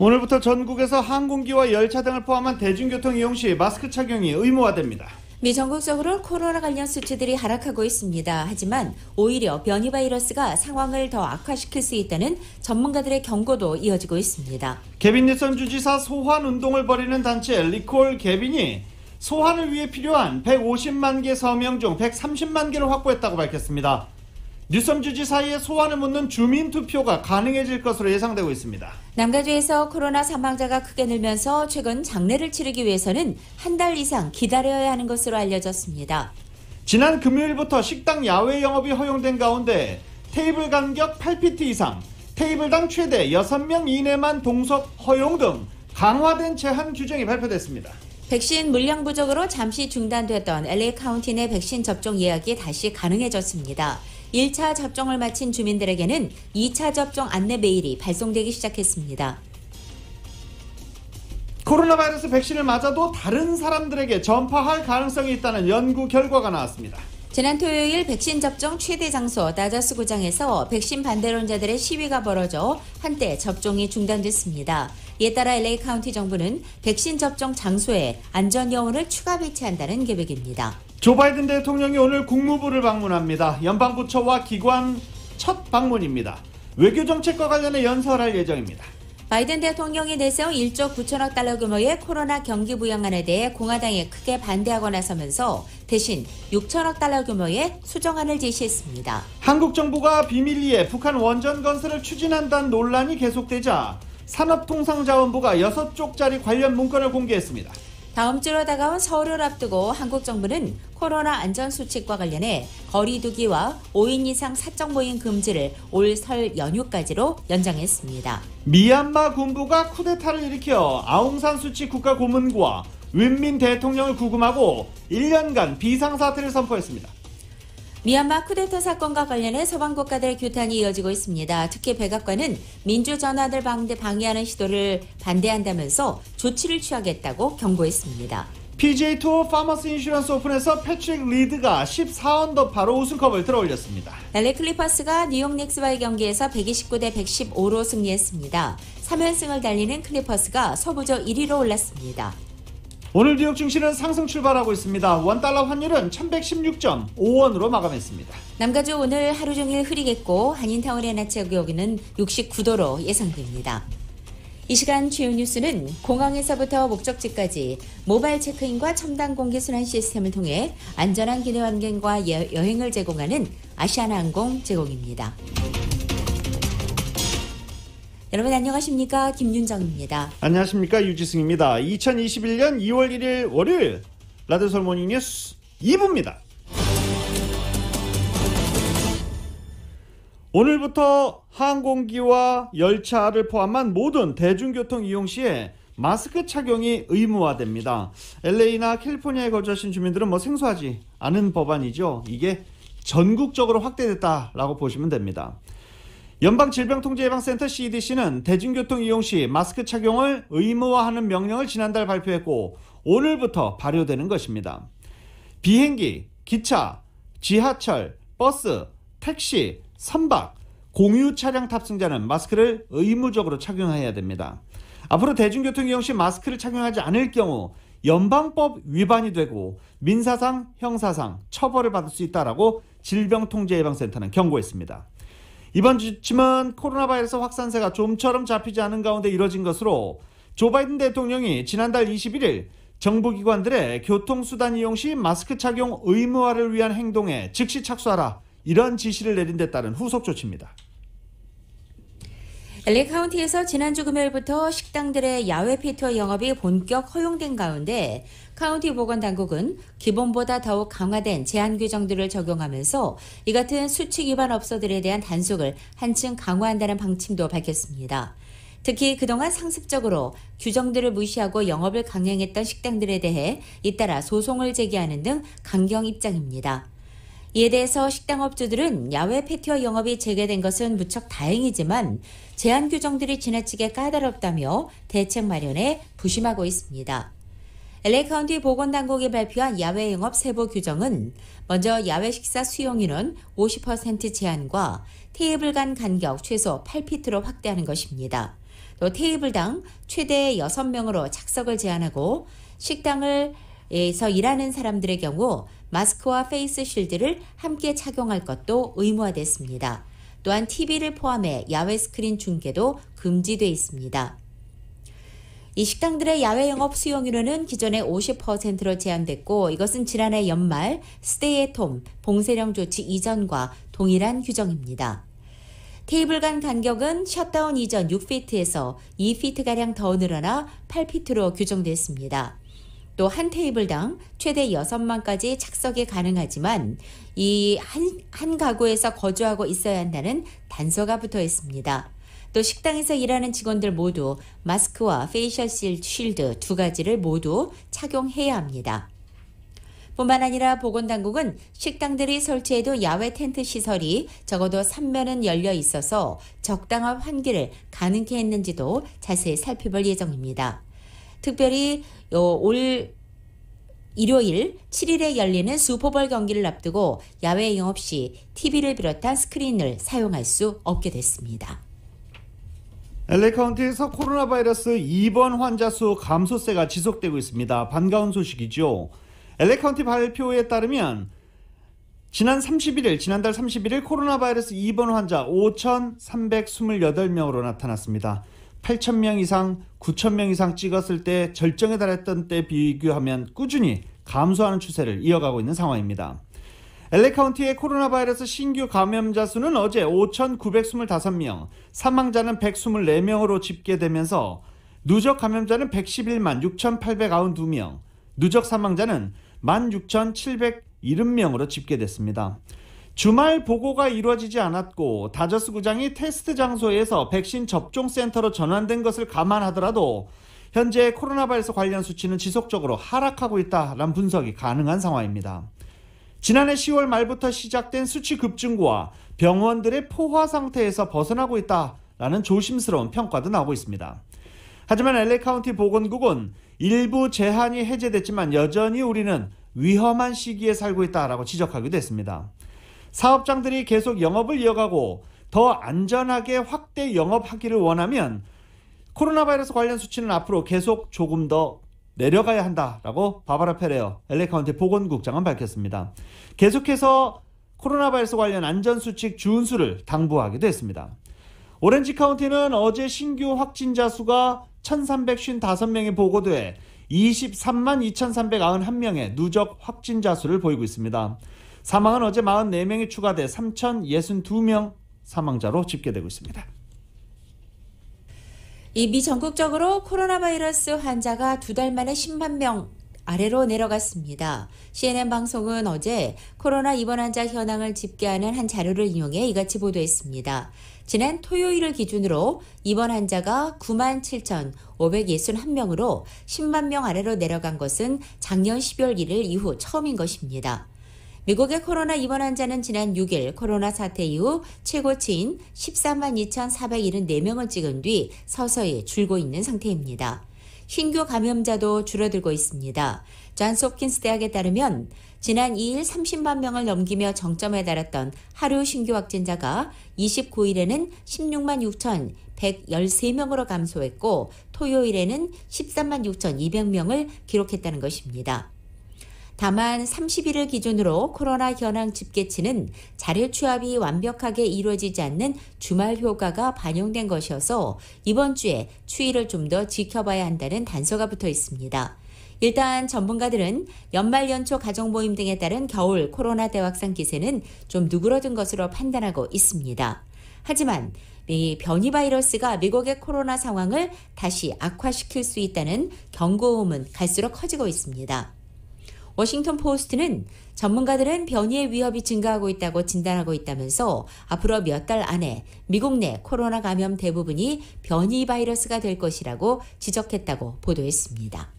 오늘부터 전국에서 항공기와 열차 등을 포함한 대중교통 이용 시 마스크 착용이 의무화됩니다. 미 전국적으로 코로나 관련 수치들이 하락하고 있습니다. 하지만 오히려 변이 바이러스가 상황을 더 악화시킬 수 있다는 전문가들의 경고도 이어지고 있습니다. 개빈 일선 주지사 소환 운동을 벌이는 단체 리콜 개빈이 소환을 위해 필요한 150만 개 서명 중 130만 개를 확보했다고 밝혔습니다. 뉴섬 주지사의 소환을 묻는 주민 투표가 가능해질 것으로 예상되고 있습니다. 남가주에서 코로나 사망자가 크게 늘면서 최근 장례를 치르기 위해서는 한 달 이상 기다려야 하는 것으로 알려졌습니다. 지난 금요일부터 식당 야외 영업이 허용된 가운데 테이블 간격 8피트 이상, 테이블당 최대 6명 이내만 동석 허용 등 강화된 제한 규정이 발표됐습니다. 백신 물량 부족으로 잠시 중단됐던 LA 카운티 내 백신 접종 예약이 다시 가능해졌습니다. 1차 접종을 마친 주민들에게는 2차 접종 안내 메일이 발송되기 시작했습니다. 코로나 바이러스 백신을 맞아도 다른 사람들에게 전파할 가능성이 있다는 연구 결과가 나왔습니다. 지난 토요일 백신 접종 최대 장소 다저스 구장에서 백신 반대론자들의 시위가 벌어져 한때 접종이 중단됐습니다. 이에 따라 LA 카운티 정부는 백신 접종 장소에 안전요원을 추가 배치한다는 계획입니다. 조 바이든 대통령이 오늘 국무부를 방문합니다. 연방부처와 기관 첫 방문입니다. 외교정책과 관련해 연설할 예정입니다. 바이든 대통령이 내세운 1조 9천억 달러 규모의 코로나 경기 부양안에 대해 공화당이 크게 반대하고 나서면서 대신 6천억 달러 규모의 수정안을 제시했습니다. 한국 정부가 비밀리에 북한 원전 건설을 추진한다는 논란이 계속되자 산업통상자원부가 6쪽짜리 관련 문건을 공개했습니다. 다음 주로 다가온 설을 앞두고 한국 정부는 코로나 안전수칙과 관련해 거리 두기와 5인 이상 사적 모임 금지를 올 설 연휴까지로 연장했습니다. 미얀마 군부가 쿠데타를 일으켜 아웅산 수치 국가고문과 윈민 대통령을 구금하고 1년간 비상사태를 선포했습니다. 미얀마 쿠데타 사건과 관련해 서방 국가들의 규탄이 이어지고 있습니다. 특히 백악관은 민주전환을 방해하는 시도를 반대한다면서 조치를 취하겠다고 경고했습니다. PGA 투어 파머스 인슈런스 오픈에서 패트릭 리드가 14언더파로 우승컵을 들어올렸습니다. LA 클리퍼스가 뉴욕 닉스와의 경기에서 129대 115로 승리했습니다. 3연승을 달리는 클리퍼스가 서부조 1위로 올랐습니다. 오늘 뉴욕 증시는 상승 출발하고 있습니다. 원달러 환율은 1116.5원으로 마감했습니다. 남가주 오늘 하루 종일 흐리겠고 한인타운의 낮 기온은 69도로 예상됩니다. 이 시간 주요 뉴스는 공항에서부터 목적지까지 모바일 체크인과 첨단 공기순환 시스템을 통해 안전한 기내 환경과 여행을 제공하는 아시아나항공 제공입니다. 여러분 안녕하십니까? 김윤정입니다. 안녕하십니까? 유지승입니다. 2021년 2월 1일 월요일 라디오설 모닝뉴스 2부입니다. 오늘부터 항공기와 열차를 포함한 모든 대중교통 이용 시에 마스크 착용이 의무화됩니다. LA나 캘리포니아에 거주하신 주민들은 생소하지 않은 법안이죠. 이게 전국적으로 확대됐다라고 보시면 됩니다. 연방질병통제예방센터 CDC는 대중교통 이용 시 마스크 착용을 의무화하는 명령을 지난달 발표했고 오늘부터 발효되는 것입니다. 비행기, 기차, 지하철, 버스, 택시, 선박, 공유 차량 탑승자는 마스크를 의무적으로 착용해야 됩니다. 앞으로 대중교통 이용 시 마스크를 착용하지 않을 경우 연방법 위반이 되고 민사상, 형사상 처벌을 받을 수 있다라고 질병통제예방센터는 경고했습니다. 이번 주침은 코로나 바이러스 확산세가 좀처럼 잡히지 않은 가운데 이뤄진 것으로 조 바이든 대통령이 지난달 21일 정부기관들의 교통수단 이용 시 마스크 착용 의무화를 위한 행동에 즉시 착수하라 이런 지시를 내린 데 따른 후속 조치입니다. LA 카운티에서 지난주 금요일부터 식당들의 야외 패티오 영업이 본격 허용된 가운데 카운티 보건당국은 기본보다 더욱 강화된 제한 규정들을 적용하면서 이 같은 수칙 위반 업소들에 대한 단속을 한층 강화한다는 방침도 밝혔습니다. 특히 그동안 상습적으로 규정들을 무시하고 영업을 강행했던 식당들에 대해 잇따라 소송을 제기하는 등 강경 입장입니다. 이에 대해서 식당업주들은 야외 패티오 영업이 재개된 것은 무척 다행이지만 제한 규정들이 지나치게 까다롭다며 대책 마련에 부심하고 있습니다. LA 카운티 보건당국이 발표한 야외 영업 세부 규정은 먼저 야외 식사 수용인원 50% 제한과 테이블 간 간격 최소 8피트로 확대하는 것입니다. 또 테이블당 최대 6명으로 착석을 제한하고 식당에서 일하는 사람들의 경우 마스크와 페이스 쉴드를 함께 착용할 것도 의무화됐습니다. 또한 TV를 포함해 야외 스크린 중계도 금지돼 있습니다. 이 식당들의 야외 영업 수용료는 기존의 50%로 제한됐고 이것은 지난해 연말 스테이 앳 홈 봉쇄령 조치 이전과 동일한 규정입니다. 테이블 간 간격은 셧다운 이전 6피트에서 2피트가량 더 늘어나 8피트로 규정됐습니다. 또 한 테이블당 최대 6만까지 착석이 가능하지만 이 한 가구에서 거주하고 있어야 한다는 단서가 붙어 있습니다. 또 식당에서 일하는 직원들 모두 마스크와 페이셜 쉴드 두 가지를 모두 착용해야 합니다. 뿐만 아니라 보건당국은 식당들이 설치해도 야외 텐트 시설이 적어도 3면은 열려 있어서 적당한 환기를 가능케 했는지도 자세히 살펴볼 예정입니다. 특별히 올 일요일 7일에 열리는 슈퍼볼 경기를 앞두고 야외 영업 시 TV를 비롯한 스크린을 사용할 수 없게 됐습니다. LA 카운티에서 코로나 바이러스 입원 환자 수 감소세가 지속되고 있습니다. 반가운 소식이죠. LA 카운티 발표에 따르면 지난달 31일 코로나 바이러스 입원 환자 5,328명으로 나타났습니다. 8,000명 이상, 9,000명 이상 찍었을 때 절정에 달했던 때 비교하면 꾸준히 감소하는 추세를 이어가고 있는 상황입니다. LA 카운티의 코로나 바이러스 신규 감염자 수는 어제 5,925명, 사망자는 124명으로 집계되면서 누적 감염자는 111만 6,892명, 누적 사망자는 16,770명으로 집계됐습니다. 주말 보고가 이루어지지 않았고 다저스 구장이 테스트 장소에서 백신 접종 센터로 전환된 것을 감안하더라도 현재 코로나 바이러스 관련 수치는 지속적으로 하락하고 있다는 분석이 가능한 상황입니다. 지난해 10월 말부터 시작된 수치 급증과 병원들의 포화 상태에서 벗어나고 있다라는 조심스러운 평가도 나오고 있습니다. 하지만 LA 카운티 보건국은 일부 제한이 해제됐지만 여전히 우리는 위험한 시기에 살고 있다라고 지적하기도 했습니다. 사업장들이 계속 영업을 이어가고 더 안전하게 확대 영업하기를 원하면 코로나 바이러스 관련 수치는 앞으로 계속 조금 더 내려가야 한다라고 바바라 페레어 LA 카운티 보건국장은 밝혔습니다. 계속해서 코로나 바이러스 관련 안전수칙 준수를 당부하기도 했습니다. 오렌지 카운티는 어제 신규 확진자 수가 1,355명이 보고돼 23만 2,391명의 누적 확진자 수를 보이고 있습니다. 사망은 어제 44명이 추가돼 3,062명 사망자로 집계되고 있습니다. 미 전국적으로 코로나 바이러스 환자가 2달 만에 10만 명 아래로 내려갔습니다. CNN 방송은 어제 코로나 입원 환자 현황을 집계하는 한 자료를 인용해 이같이 보도했습니다. 지난 토요일을 기준으로 입원 환자가 97,561명으로 10만 명 아래로 내려간 것은 작년 12월 1일 이후 처음인 것입니다. 미국의 코로나 입원 환자는 지난 6일 코로나 사태 이후 최고치인 14만 2,474명을 찍은 뒤 서서히 줄고 있는 상태입니다. 신규 감염자도 줄어들고 있습니다. 존스 홉킨스 대학에 따르면 지난 2일 30만 명을 넘기며 정점에 달했던 하루 신규 확진자가 29일에는 16만 6,113명으로 감소했고 토요일에는 13만 6,200명을 기록했다는 것입니다. 다만 31일 기준으로 코로나 현황 집계치는 자료 취합이 완벽하게 이루어지지 않는 주말 효과가 반영된 것이어서 이번 주에 추이를 좀 더 지켜봐야 한다는 단서가 붙어 있습니다. 일단 전문가들은 연말 연초 가족 모임 등에 따른 겨울 코로나 대확산 기세는 좀 누그러든 것으로 판단하고 있습니다. 하지만 이 변이 바이러스가 미국의 코로나 상황을 다시 악화시킬 수 있다는 경고음은 갈수록 커지고 있습니다. 워싱턴 포스트는 전문가들은 변이의 위협이 증가하고 있다고 진단하고 있다면서 앞으로 몇 달 안에 미국 내 코로나 감염 대부분이 변이 바이러스가 될 것이라고 지적했다고 보도했습니다.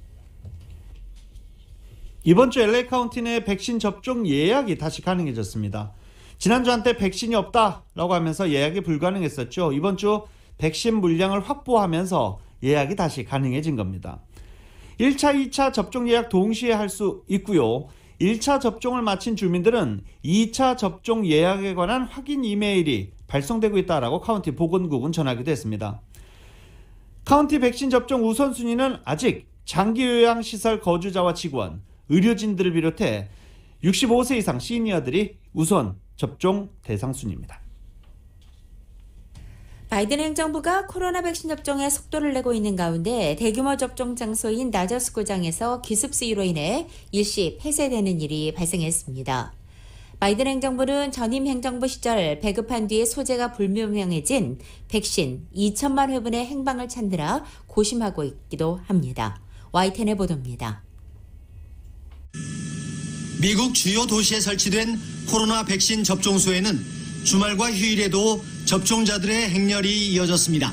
이번 주 LA 카운티 내 백신 접종 예약이 다시 가능해졌습니다. 지난주 한때 백신이 없다라고 하면서 예약이 불가능했었죠. 이번 주 백신 물량을 확보하면서 예약이 다시 가능해진 겁니다. 1차, 2차 접종 예약 동시에 할 수 있고요. 1차 접종을 마친 주민들은 2차 접종 예약에 관한 확인 이메일이 발송되고 있다라고 카운티 보건국은 전하기도 했습니다. 카운티 백신 접종 우선순위는 아직 장기요양시설 거주자와 직원, 의료진들을 비롯해 65세 이상 시니어들이 우선 접종 대상 순입니다. 바이든 행정부가 코로나 백신 접종에 속도를 내고 있는 가운데 대규모 접종 장소인 나저스구장에서 기습 시위로 인해 일시 폐쇄되는 일이 발생했습니다. 바이든 행정부는 전임 행정부 시절 배급한 뒤에 소재가 불분명해진 백신 2천만 회분의 행방을 찾느라 고심하고 있기도 합니다. YTN의 보도입니다. 미국 주요 도시에 설치된 코로나 백신 접종소에는 주말과 휴일에도 접종자들의 행렬이 이어졌습니다.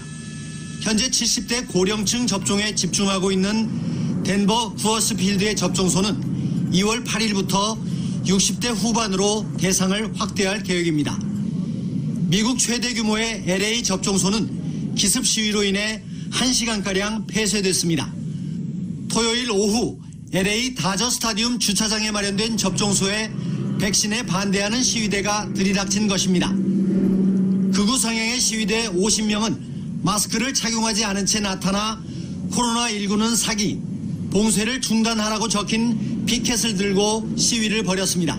현재 70대 고령층 접종에 집중하고 있는 덴버 쿠어스필드의 접종소는 2월 8일부터 60대 후반으로 대상을 확대할 계획입니다. 미국 최대 규모의 LA 접종소는 기습 시위로 인해 1시간가량 폐쇄됐습니다. 토요일 오후 LA 다저 스타디움 주차장에 마련된 접종소에 백신에 반대하는 시위대가 들이닥친 것입니다. 극우 성향의 시위대 50명은 마스크를 착용하지 않은 채 나타나 코로나19는 사기, 봉쇄를 중단하라고 적힌 피켓을 들고 시위를 벌였습니다.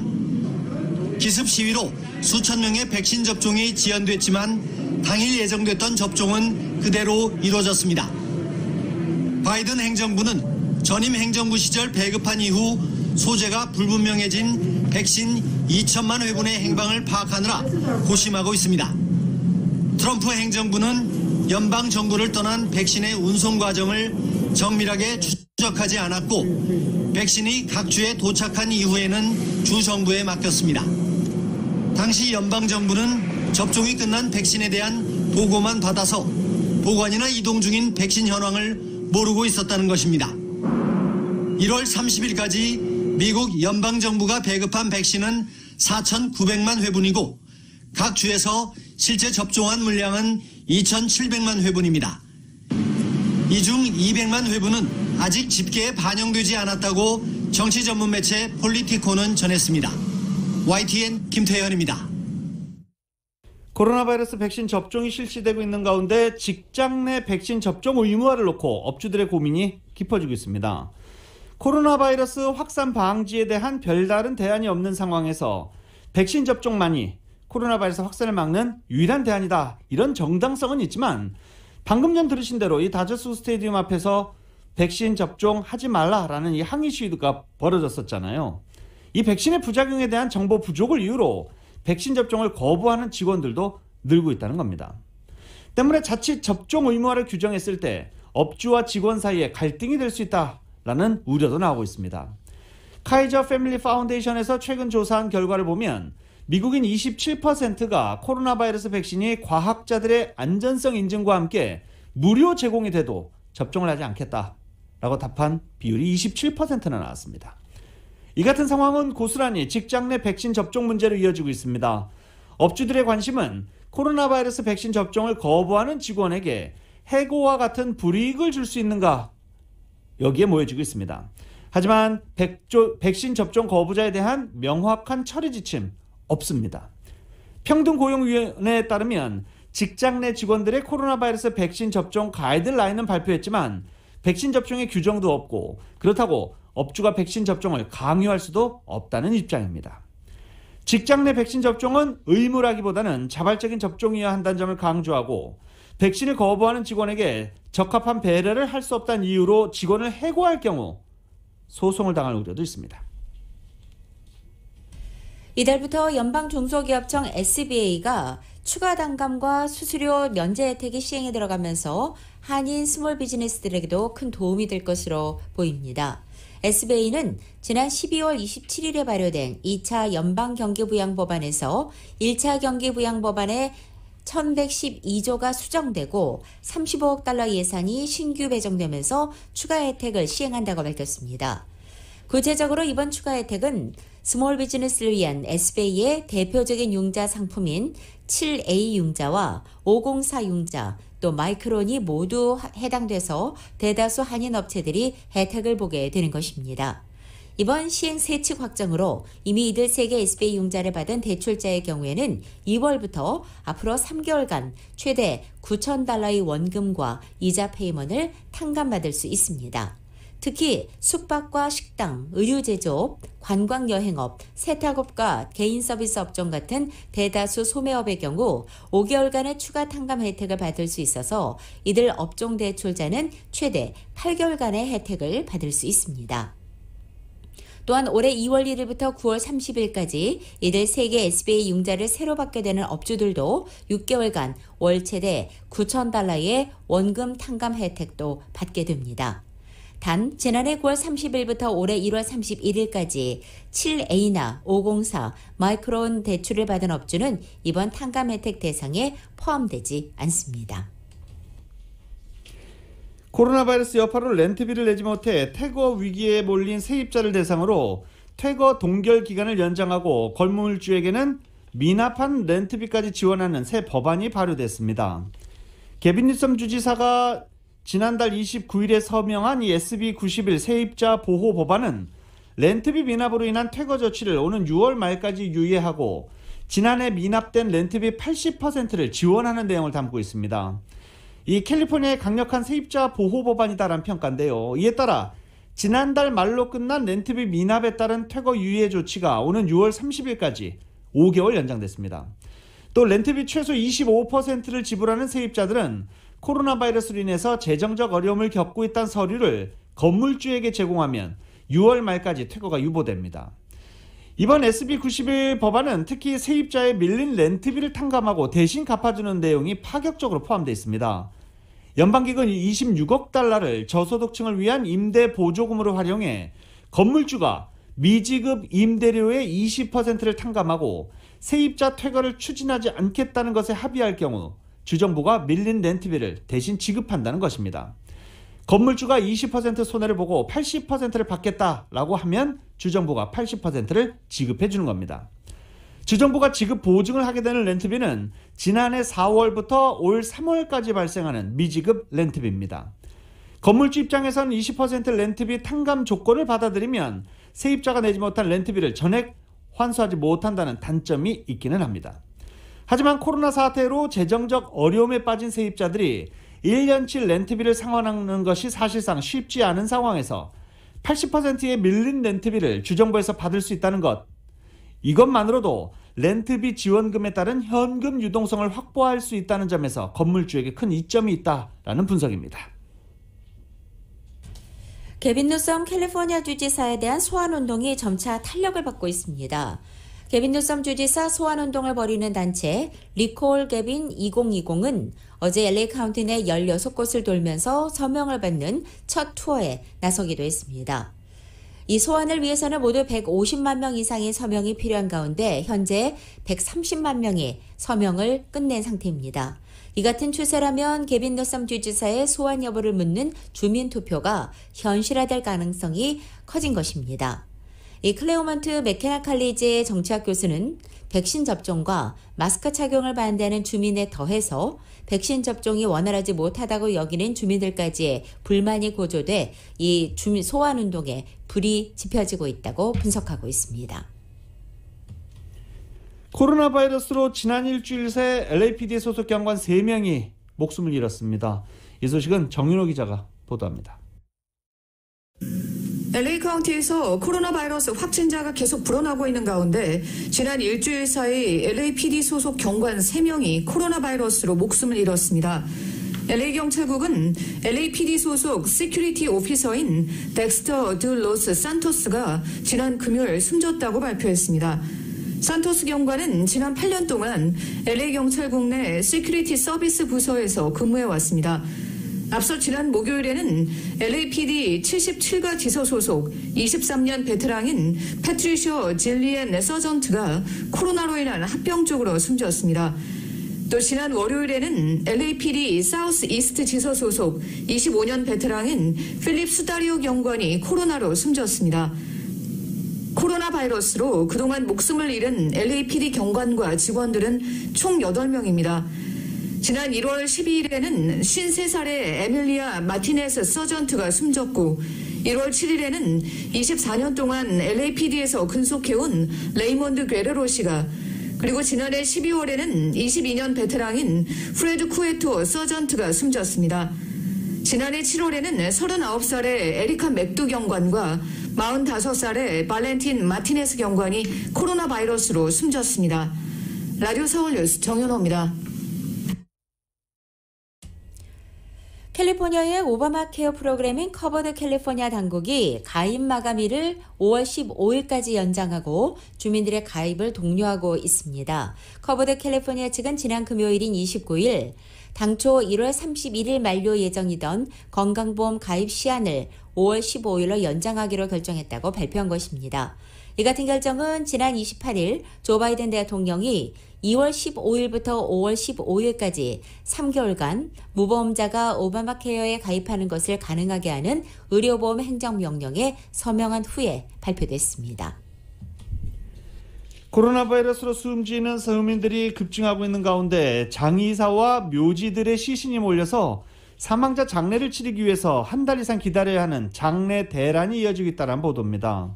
기습 시위로 수천 명의 백신 접종이 지연됐지만 당일 예정됐던 접종은 그대로 이루어졌습니다. 바이든 행정부는 전임 행정부 시절 배급한 이후 소재가 불분명해진 백신 2천만 회분의 행방을 파악하느라 고심하고 있습니다. 트럼프 행정부는 연방 정부를 떠난 백신의 운송 과정을 정밀하게 추적하지 않았고 백신이 각 주에 도착한 이후에는 주 정부에 맡겼습니다. 당시 연방 정부는 접종이 끝난 백신에 대한 보고만 받아서 보관이나 이동 중인 백신 현황을 모르고 있었다는 것입니다. 1월 30일까지 미국 연방 정부가 배급한 백신은 4,900만 회분이고 각 주에서 실제 접종한 물량은 2,700만 회분입니다. 이 중 200만 회분은 아직 집계에 반영되지 않았다고 정치 전문 매체 폴리티코는 전했습니다. YTN 김태현입니다. 코로나 바이러스 백신 접종이 실시되고 있는 가운데 직장 내 백신 접종 의무화를 놓고 업주들의 고민이 깊어지고 있습니다. 코로나 바이러스 확산 방지에 대한 별다른 대안이 없는 상황에서 백신 접종만이 코로나 바이러스 확산을 막는 유일한 대안이다. 이런 정당성은 있지만 방금 전 들으신 대로 이 다저스 스테디움 앞에서 백신 접종하지 말라라는 이 항의 시위가 벌어졌었잖아요. 이 백신의 부작용에 대한 정보 부족을 이유로 백신 접종을 거부하는 직원들도 늘고 있다는 겁니다. 때문에 자칫 접종 의무화를 규정했을 때 업주와 직원 사이에 갈등이 될 수 있다라는 우려도 나오고 있습니다. 카이저 패밀리 파운데이션에서 최근 조사한 결과를 보면 미국인 27%가 코로나 바이러스 백신이 과학자들의 안전성 인증과 함께 무료 제공이 돼도 접종을 하지 않겠다라고 답한 비율이 27%나 나왔습니다. 이 같은 상황은 고스란히 직장 내 백신 접종 문제로 이어지고 있습니다. 업주들의 관심은 코로나 바이러스 백신 접종을 거부하는 직원에게 해고와 같은 불이익을 줄 수 있는가 여기에 모여지고 있습니다. 하지만 백신 접종 거부자에 대한 명확한 처리 지침 없습니다. 평등고용위원회에 따르면 직장 내 직원들의 코로나 바이러스 백신 접종 가이드라인은 발표했지만 백신 접종의 규정도 없고 그렇다고 업주가 백신 접종을 강요할 수도 없다는 입장입니다. 직장 내 백신 접종은 의무라기보다는 자발적인 접종이어야 한다는 점을 강조하고 백신을 거부하는 직원에게 적합한 배려를 할 수 없다는 이유로 직원을 해고할 경우 소송을 당할 우려도 있습니다. 이달부터 연방중소기업청 SBA가 추가 단감과 수수료 면제 혜택이 시행에 들어가면서 한인 스몰 비즈니스들에게도 큰 도움이 될 것으로 보입니다. SBA는 지난 12월 27일에 발효된 2차 연방경기부양법안에서 1차 경기부양법안에 1112조가 수정되고 35억 달러 예산이 신규 배정되면서 추가 혜택을 시행한다고 밝혔습니다. 구체적으로 이번 추가 혜택은 스몰 비즈니스를 위한 SBA의 대표적인 융자 상품인 7A 융자와 504 융자, 또 마이크론이 모두 해당돼서 대다수 한인 업체들이 혜택을 보게 되는 것입니다. 이번 시행 세칙 확정으로 이미 이들 세계 SBA 융자를 받은 대출자의 경우에는 2월부터 앞으로 3개월간 최대 $9,000의 원금과 이자 페이먼을 탕감받을 수 있습니다. 특히 숙박과 식당, 의류제조업, 관광여행업, 세탁업과 개인 서비스 업종 같은 대다수 소매업의 경우 5개월간의 추가 탕감 혜택을 받을 수 있어서 이들 업종 대출자는 최대 8개월간의 혜택을 받을 수 있습니다. 또한 올해 2월 1일부터 9월 30일까지 이들 세계 SBA 융자를 새로 받게 되는 업주들도 6개월간 월 최대 $9,000의 원금 탕감 혜택도 받게 됩니다. 단 지난해 9월 30일부터 올해 1월 31일까지 7A나 504 마이크론 대출을 받은 업주는 이번 탕감 혜택 대상에 포함되지 않습니다. 코로나 바이러스 여파로 렌트비를 내지 못해 퇴거 위기에 몰린 세입자를 대상으로 퇴거 동결 기간을 연장하고 건물주에게는 미납한 렌트비까지 지원하는 새 법안이 발효됐습니다. 개빈 뉴섬 주지사가 지난달 29일에 서명한 이 SB91 세입자 보호 법안은 렌트비 미납으로 인한 퇴거 조치를 오는 6월 말까지 유예하고 지난해 미납된 렌트비 80%를 지원하는 내용을 담고 있습니다. 이 캘리포니아의 강력한 세입자 보호 법안이다라는 평가인데요. 이에 따라 지난달 말로 끝난 렌트비 미납에 따른 퇴거 유예 조치가 오는 6월 30일까지 5개월 연장됐습니다. 또 렌트비 최소 25%를 지불하는 세입자들은 코로나 바이러스로 인해서 재정적 어려움을 겪고 있다는 서류를 건물주에게 제공하면 6월 말까지 퇴거가 유보됩니다. 이번 SB91 법안은 특히 세입자의 밀린 렌트비를 탕감하고 대신 갚아주는 내용이 파격적으로 포함되어 있습니다. 연방기금 26억 달러를 저소득층을 위한 임대 보조금으로 활용해 건물주가 미지급 임대료의 20%를 탕감하고 세입자 퇴거를 추진하지 않겠다는 것에 합의할 경우 주정부가 밀린 렌트비를 대신 지급한다는 것입니다. 건물주가 20% 손해를 보고 80%를 받겠다라고 하면 주정부가 80%를 지급해 주는 겁니다. 주정부가 지급 보증을 하게 되는 렌트비는 지난해 4월부터 올 3월까지 발생하는 미지급 렌트비입니다. 건물주 입장에서는 20% 렌트비 탕감 조건을 받아들이면 세입자가 내지 못한 렌트비를 전액 환수하지 못한다는 단점이 있기는 합니다. 하지만 코로나 사태로 재정적 어려움에 빠진 세입자들이 1년치 렌트비를 상환하는 것이 사실상 쉽지 않은 상황에서 80%의 밀린 렌트비를 주정부에서 받을 수 있다는 것, 이것만으로도 렌트비 지원금에 따른 현금 유동성을 확보할 수 있다는 점에서 건물주에게 큰 이점이 있다라는 분석입니다. 개빈 뉴섬 캘리포니아 주지사에 대한 소환운동이 점차 탄력을 받고 있습니다. 개빈 뉴섬 주지사 소환운동을 벌이는 단체 리콜 개빈 2020은 어제 LA 카운티 내 16곳을 돌면서 서명을 받는 첫 투어에 나서기도 했습니다. 이 소환을 위해서는 모두 150만 명 이상의 서명이 필요한 가운데 현재 130만 명이 서명을 끝낸 상태입니다. 이 같은 추세라면 개빈 뉴섬 주지사의 소환 여부를 묻는 주민투표가 현실화될 가능성이 커진 것입니다. 이 클레오먼트 맥케나 칼리지의 정치학 교수는 백신 접종과 마스크 착용을 반대하는 주민에 더해서 백신 접종이 원활하지 못하다고 여기는 주민들까지의 불만이 고조돼 이 주민 소환운동에 불이 지펴지고 있다고 분석하고 있습니다. 코로나 바이러스로 지난 일주일 새 LAPD 소속 경관 3명이 목숨을 잃었습니다. 이 소식은 정윤호 기자가 보도합니다. LA 카운티에서 코로나 바이러스 확진자가 계속 불어나고 있는 가운데 지난 일주일 사이 LAPD 소속 경관 3명이 코로나 바이러스로 목숨을 잃었습니다. LA 경찰국은 LAPD 소속 시큐리티 오피서인 덱스터 드 로스 산토스가 지난 금요일 숨졌다고 발표했습니다. 산토스 경관은 지난 8년 동안 LA 경찰국 내 시큐리티 서비스 부서에서 근무해왔습니다. 앞서 지난 목요일에는 LAPD 77가 지서 소속 23년 베테랑인 패트리셔 질리엔 서전트가 코로나로 인한 합병증으로 숨졌습니다. 또 지난 월요일에는 LAPD 사우스 이스트 지서 소속 25년 베테랑인 필립 수다리오 경관이 코로나로 숨졌습니다. 코로나 바이러스로 그동안 목숨을 잃은 LAPD 경관과 직원들은 총 8명입니다. 지난 1월 12일에는 53살의 에밀리아 마티네스 서전트가 숨졌고 1월 7일에는 24년 동안 LAPD에서 근속해온 레이몬드 괴레로 씨가, 그리고 지난해 12월에는 22년 베테랑인 프레드 쿠에토 서전트가 숨졌습니다. 지난해 7월에는 39살의 에리카 맥두 경관과 45살의 발렌틴 마티네스 경관이 코로나 바이러스로 숨졌습니다. 라디오 서울 뉴스 정현호입니다. 캘리포니아의 오바마 케어 프로그램인 커버드 캘리포니아 당국이 가입 마감일을 5월 15일까지 연장하고 주민들의 가입을 독려하고 있습니다. 커버드 캘리포니아 측은 지난 금요일인 29일 당초 1월 31일 만료 예정이던 건강보험 가입 시한을 5월 15일로 연장하기로 결정했다고 발표한 것입니다. 이 같은 결정은 지난 28일 조 바이든 대통령이 2월 15일부터 5월 15일까지 3개월간 무보험자가 오바마 케어에 가입하는 것을 가능하게 하는 의료보험 행정명령에 서명한 후에 발표됐습니다. 코로나 바이러스로 숨지는 서민들이 급증하고 있는 가운데 장의사와 묘지들의 시신이 몰려서 사망자 장례를 치르기 위해서 한 달 이상 기다려야 하는 장례 대란이 이어지고 있다는 보도입니다.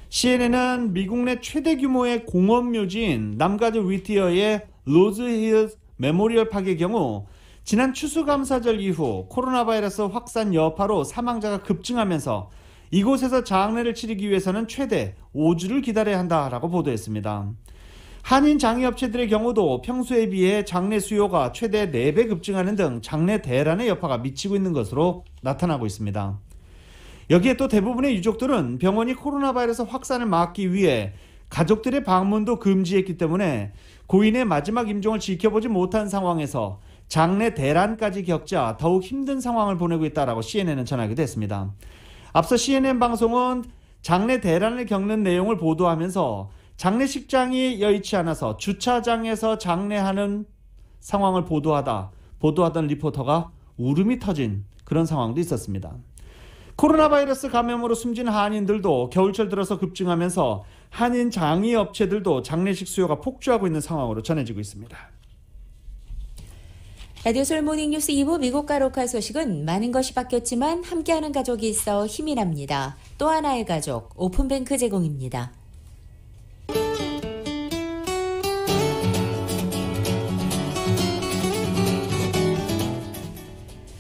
CNN은 미국 내 최대 규모의 공원 묘지인 남가주 위티어의 로즈힐 메모리얼 파크의 경우 지난 추수감사절 이후 코로나 바이러스 확산 여파로 사망자가 급증하면서 이곳에서 장례를 치르기 위해서는 최대 5주를 기다려야 한다라고 보도했습니다. 한인 장의업체들의 경우도 평소에 비해 장례 수요가 최대 4배 급증하는 등 장례 대란의 여파가 미치고 있는 것으로 나타나고 있습니다. 여기에 또 대부분의 유족들은 병원이 코로나 바이러스 확산을 막기 위해 가족들의 방문도 금지했기 때문에 고인의 마지막 임종을 지켜보지 못한 상황에서 장례 대란까지 겪자 더욱 힘든 상황을 보내고 있다라고 CNN은 전하기도 했습니다. 앞서 CNN 방송은 장례 대란을 겪는 내용을 보도하면서 장례식장이 여의치 않아서 주차장에서 장례하는 상황을 보도하던 리포터가 울음이 터진 그런 상황도 있었습니다. 코로나 바이러스 감염으로 숨진 한인들도 겨울철 들어서 급증하면서 한인 장의업체들도 장례식 수요가 폭주하고 있는 상황으로 전해지고 있습니다. 라디오 서울 모닝뉴스 2부 미국과 로컬 소식은 많은 것이 바뀌었지만 함께하는 가족이 있어 힘이 납니다. 또 하나의 가족, 오픈뱅크 제공입니다.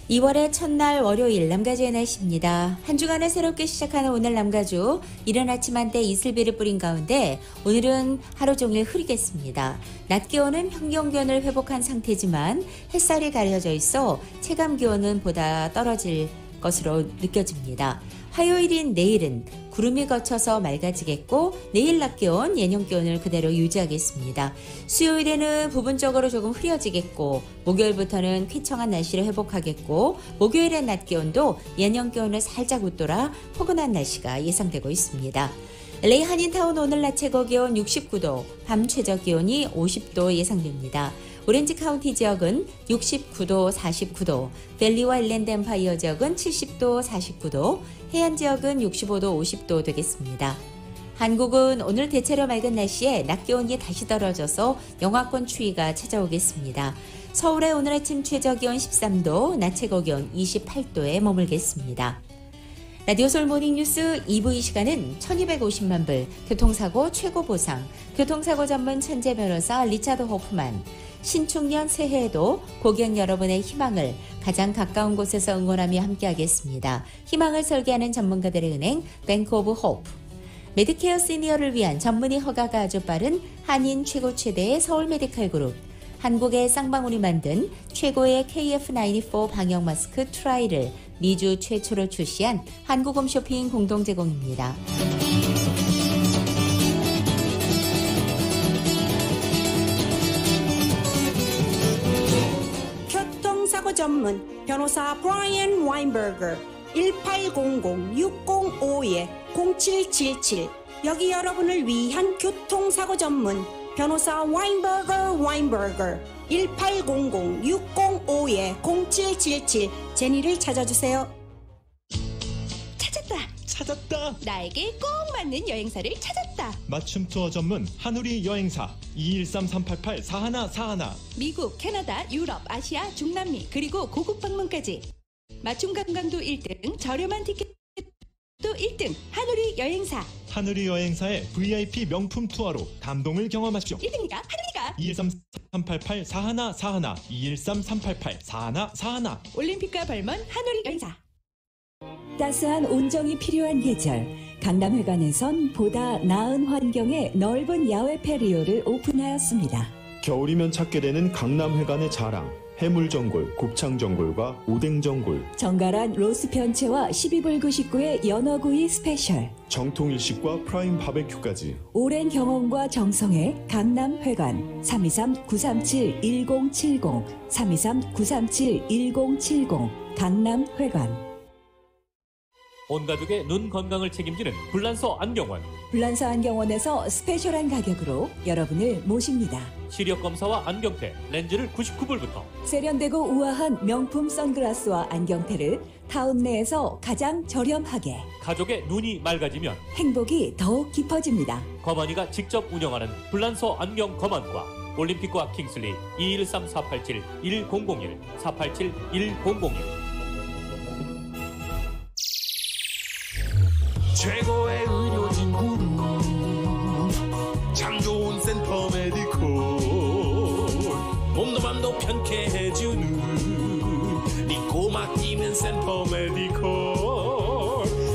2월의 첫날 월요일 남가주의 날씨입니다. 한 주간을 새롭게 시작하는 오늘 남가주, 이른 아침 한때 이슬비를 뿌린 가운데 오늘은 하루 종일 흐리겠습니다. 낮 기온은 평균 기온을 회복한 상태지만 햇살이 가려져 있어 체감 기온은 보다 떨어질 것으로 느껴집니다. 화요일인 내일은 구름이 걷혀서 맑아지겠고 내일 낮 기온 예년 기온을 그대로 유지하겠습니다. 수요일에는 부분적으로 조금 흐려지겠고 목요일부터는 쾌청한 날씨를 회복하겠고 목요일의 낮 기온도 예년 기온을 살짝 웃돌아 포근한 날씨가 예상되고 있습니다. LA 한인타운 오늘 낮 최고 기온 69도, 밤 최저 기온이 50도 예상됩니다. 오렌지 카운티 지역은 69도, 49도, 밸리와 일랜드 엠파이어 지역은 70도, 49도, 해안 지역은 65도, 50도 되겠습니다. 한국은 오늘 대체로 맑은 날씨에 낮 기온이 다시 떨어져서 영하권 추위가 찾아오겠습니다. 서울의 오늘 아침 최저 기온 13도, 낮 최고 기온 28도에 머물겠습니다. 라디오 서울 모닝뉴스 2부 이 시간은 1250만 불, 교통사고 최고 보상, 교통사고 전문 천재 변호사 리차드 호프만, 신축년 새해에도 고객 여러분의 희망을 가장 가까운 곳에서 응원하며 함께하겠습니다. 희망을 설계하는 전문가들의 은행 뱅크 오브 호프, 메디케어 시니어를 위한 전문의 허가가 아주 빠른 한인 최고 최대의 서울 메디칼 그룹, 한국의 쌍방울이 만든 최고의 KF94 방역 마스크 트라이를 미주 최초로 출시한 한국홈쇼핑 공동 제공입니다. 교통사고 전문 변호사 브라이언 와인버거 1800-605-0777 여기 여러분을 위한 교통사고 전문 변호사 와인버거 1800-605-0777 제니를 찾아주세요. 찾았다. 나에게 꼭 맞는 여행사를 찾았다. 맞춤 투어 전문 한우리 여행사 213-388-4141. 미국, 캐나다, 유럽, 아시아, 중남미 그리고 고국 방문까지 맞춤 관광도 1등, 저렴한 티켓 또 1등 한우리 여행사. 하늘이 여행사의 VIP 명품 투어로 감동을 경험하십시오. 1등이니까 한우리가. 213-388-4141 213-388-4141 올림픽과 벌먼 한우리 여행사. 따스한 온정이 필요한 계절, 강남회관에선 보다 나은 환경의 넓은 야외 페리오를 오픈하였습니다. 겨울이면 찾게 되는 강남회관의 자랑, 해물전골, 곱창전골과 오뎅전골, 정갈한 로스 편채와 12불 99의 연어구이 스페셜, 정통 일식과 프라임 바베큐까지. 오랜 경험과 정성의 강남회관 323-937-1070 323-937-1070 강남회관. 온 가족의 눈 건강을 책임지는 불란서 안경원. 불란서 안경원에서 스페셜한 가격으로 여러분을 모십니다. 시력 검사와 안경테, 렌즈를 99불부터. 세련되고 우아한 명품 선글라스와 안경테를 타운 내에서 가장 저렴하게. 가족의 눈이 맑아지면 행복이 더욱 깊어집니다. 거만이가 직접 운영하는 불란서 안경 거만과 올림픽과 킹슬리 213-487-1001 487-1001. 최고의 의료진 구루 참 좋은 센터 메디콜 몸도 맘도 편케 해주는 믿고 맡기는 센터 메디콜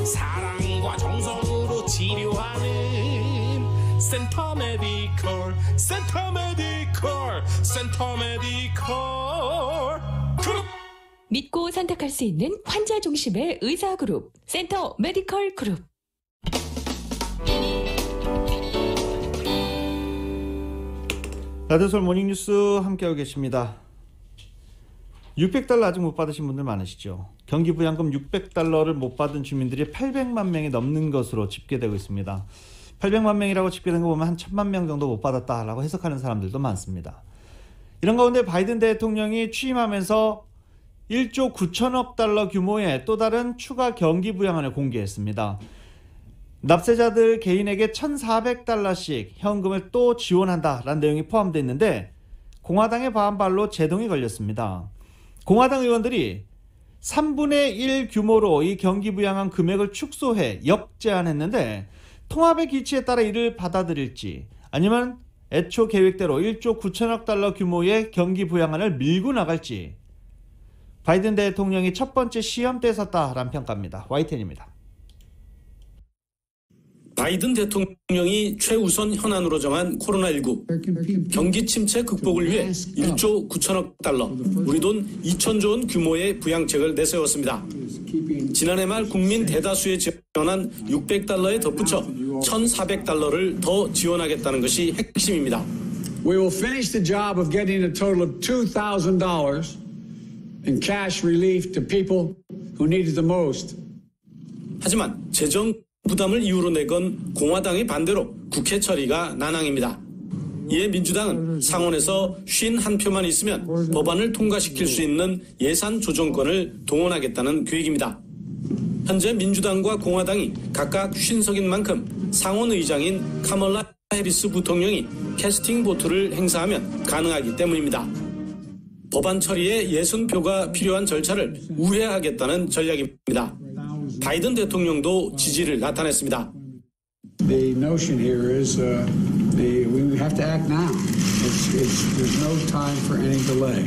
사랑과 정성으로 치료하는 센터 메디콜 센터 메디콜 센터 메디콜 그룹. 믿고 선택할 수 있는 환자 중심의 의사 그룹 센터 메디컬 그룹. 라디오솔 모닝뉴스 함께하고 계십니다. 600달러 아직 못 받으신 분들 많으시죠. 경기부양금 600달러를 못 받은 주민들이 800만 명이 넘는 것으로 집계되고 있습니다. 800만 명이라고 집계된 거 보면 한 1000만 명 정도 못 받았다라고 해석하는 사람들도 많습니다. 이런 가운데 바이든 대통령이 취임하면서 1조 9천억 달러 규모의 또 다른 추가 경기부양안을 공개했습니다. 납세자들 개인에게 1,400달러씩 현금을 또 지원한다라는 내용이 포함되어 있는데 공화당의 반발로 제동이 걸렸습니다. 공화당 의원들이 3분의 1 규모로 이 경기부양안 금액을 축소해 역제안했는데 통합의 기치에 따라 이를 받아들일지 아니면 애초 계획대로 1조 9천억 달러 규모의 경기부양안을 밀고 나갈지 바이든 대통령이 첫 번째 시험대에 섰다라는 평가입니다. YTN입니다. 바이든 대통령이 최우선 현안으로 정한 코로나19 경기 침체 극복을 위해 1조 9천억 달러, 우리 돈 2천조 원 규모의 부양책을 내세웠습니다. 지난해 말 국민 대다수에 지원한 600달러에 덧붙여 1,400달러를 더 지원하겠다는 것이 핵심입니다. We will finish the job of getting a total of $2,000 in cash relief to people who need it the most. 하지만 재정 부담을 이유로 내건 공화당의 반대로 국회 처리가 난항입니다. 이에 민주당은 상원에서 51표만 있으면 법안을 통과시킬 수 있는 예산 조정권을 동원하겠다는 계획입니다. 현재 민주당과 공화당이 각각 50석인 만큼 상원 의장인 카멀라 해리스 부통령이 캐스팅 보트를 행사하면 가능하기 때문입니다. 법안 처리에 60표가 필요한 절차를 우회하겠다는 전략입니다. 바이든 대통령도 지지를 나타냈습니다. The notion here is we have to act now. There's no time for any delay.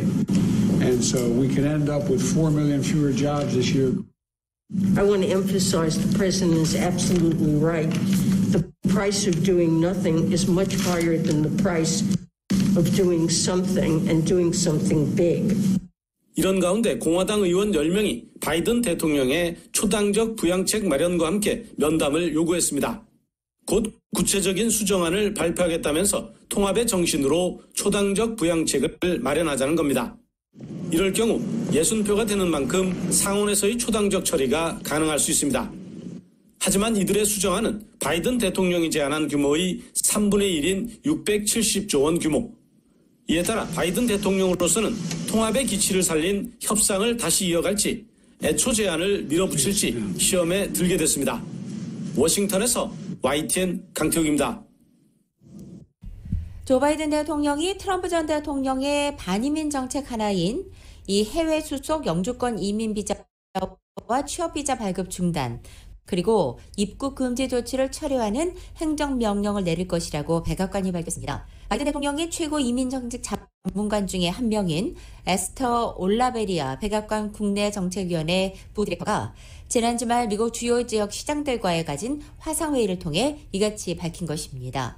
And so we can end up with 4 million fewer jobs this year. I want to emphasize the president is absolutely right. The price of doing nothing is much higher than the price of doing something and doing something big. 이런 가운데 공화당 의원 10명이 바이든 대통령의 초당적 부양책 마련과 함께 면담을 요구했습니다. 곧 구체적인 수정안을 발표하겠다면서 통합의 정신으로 초당적 부양책을 마련하자는 겁니다. 이럴 경우 60표가 되는 만큼 상원에서의 초당적 처리가 가능할 수 있습니다. 하지만 이들의 수정안은 바이든 대통령이 제안한 규모의 3분의 1인 670조 원 규모. 이에 따라 바이든 대통령으로서는 통합의 기치를 살린 협상을 다시 이어갈지 애초 제안을 밀어붙일지 시험에 들게 됐습니다. 워싱턴에서 YTN 강태욱입니다. 조 바이든 대통령이 트럼프 전 대통령의 반이민 정책 하나인 이 해외 수속 영주권 이민 비자와 취업 비자 발급 중단 그리고 입국 금지 조치를 철회하는 행정명령을 내릴 것이라고 백악관이 밝혔습니다. 바이든 대통령의 최고 이민정책 전문관 중에 한 명인 에스터 올라베리아 백악관 국내정책위원회 부디렉터가 지난 주말 미국 주요 지역 시장들과의 가진 화상회의를 통해 이같이 밝힌 것입니다.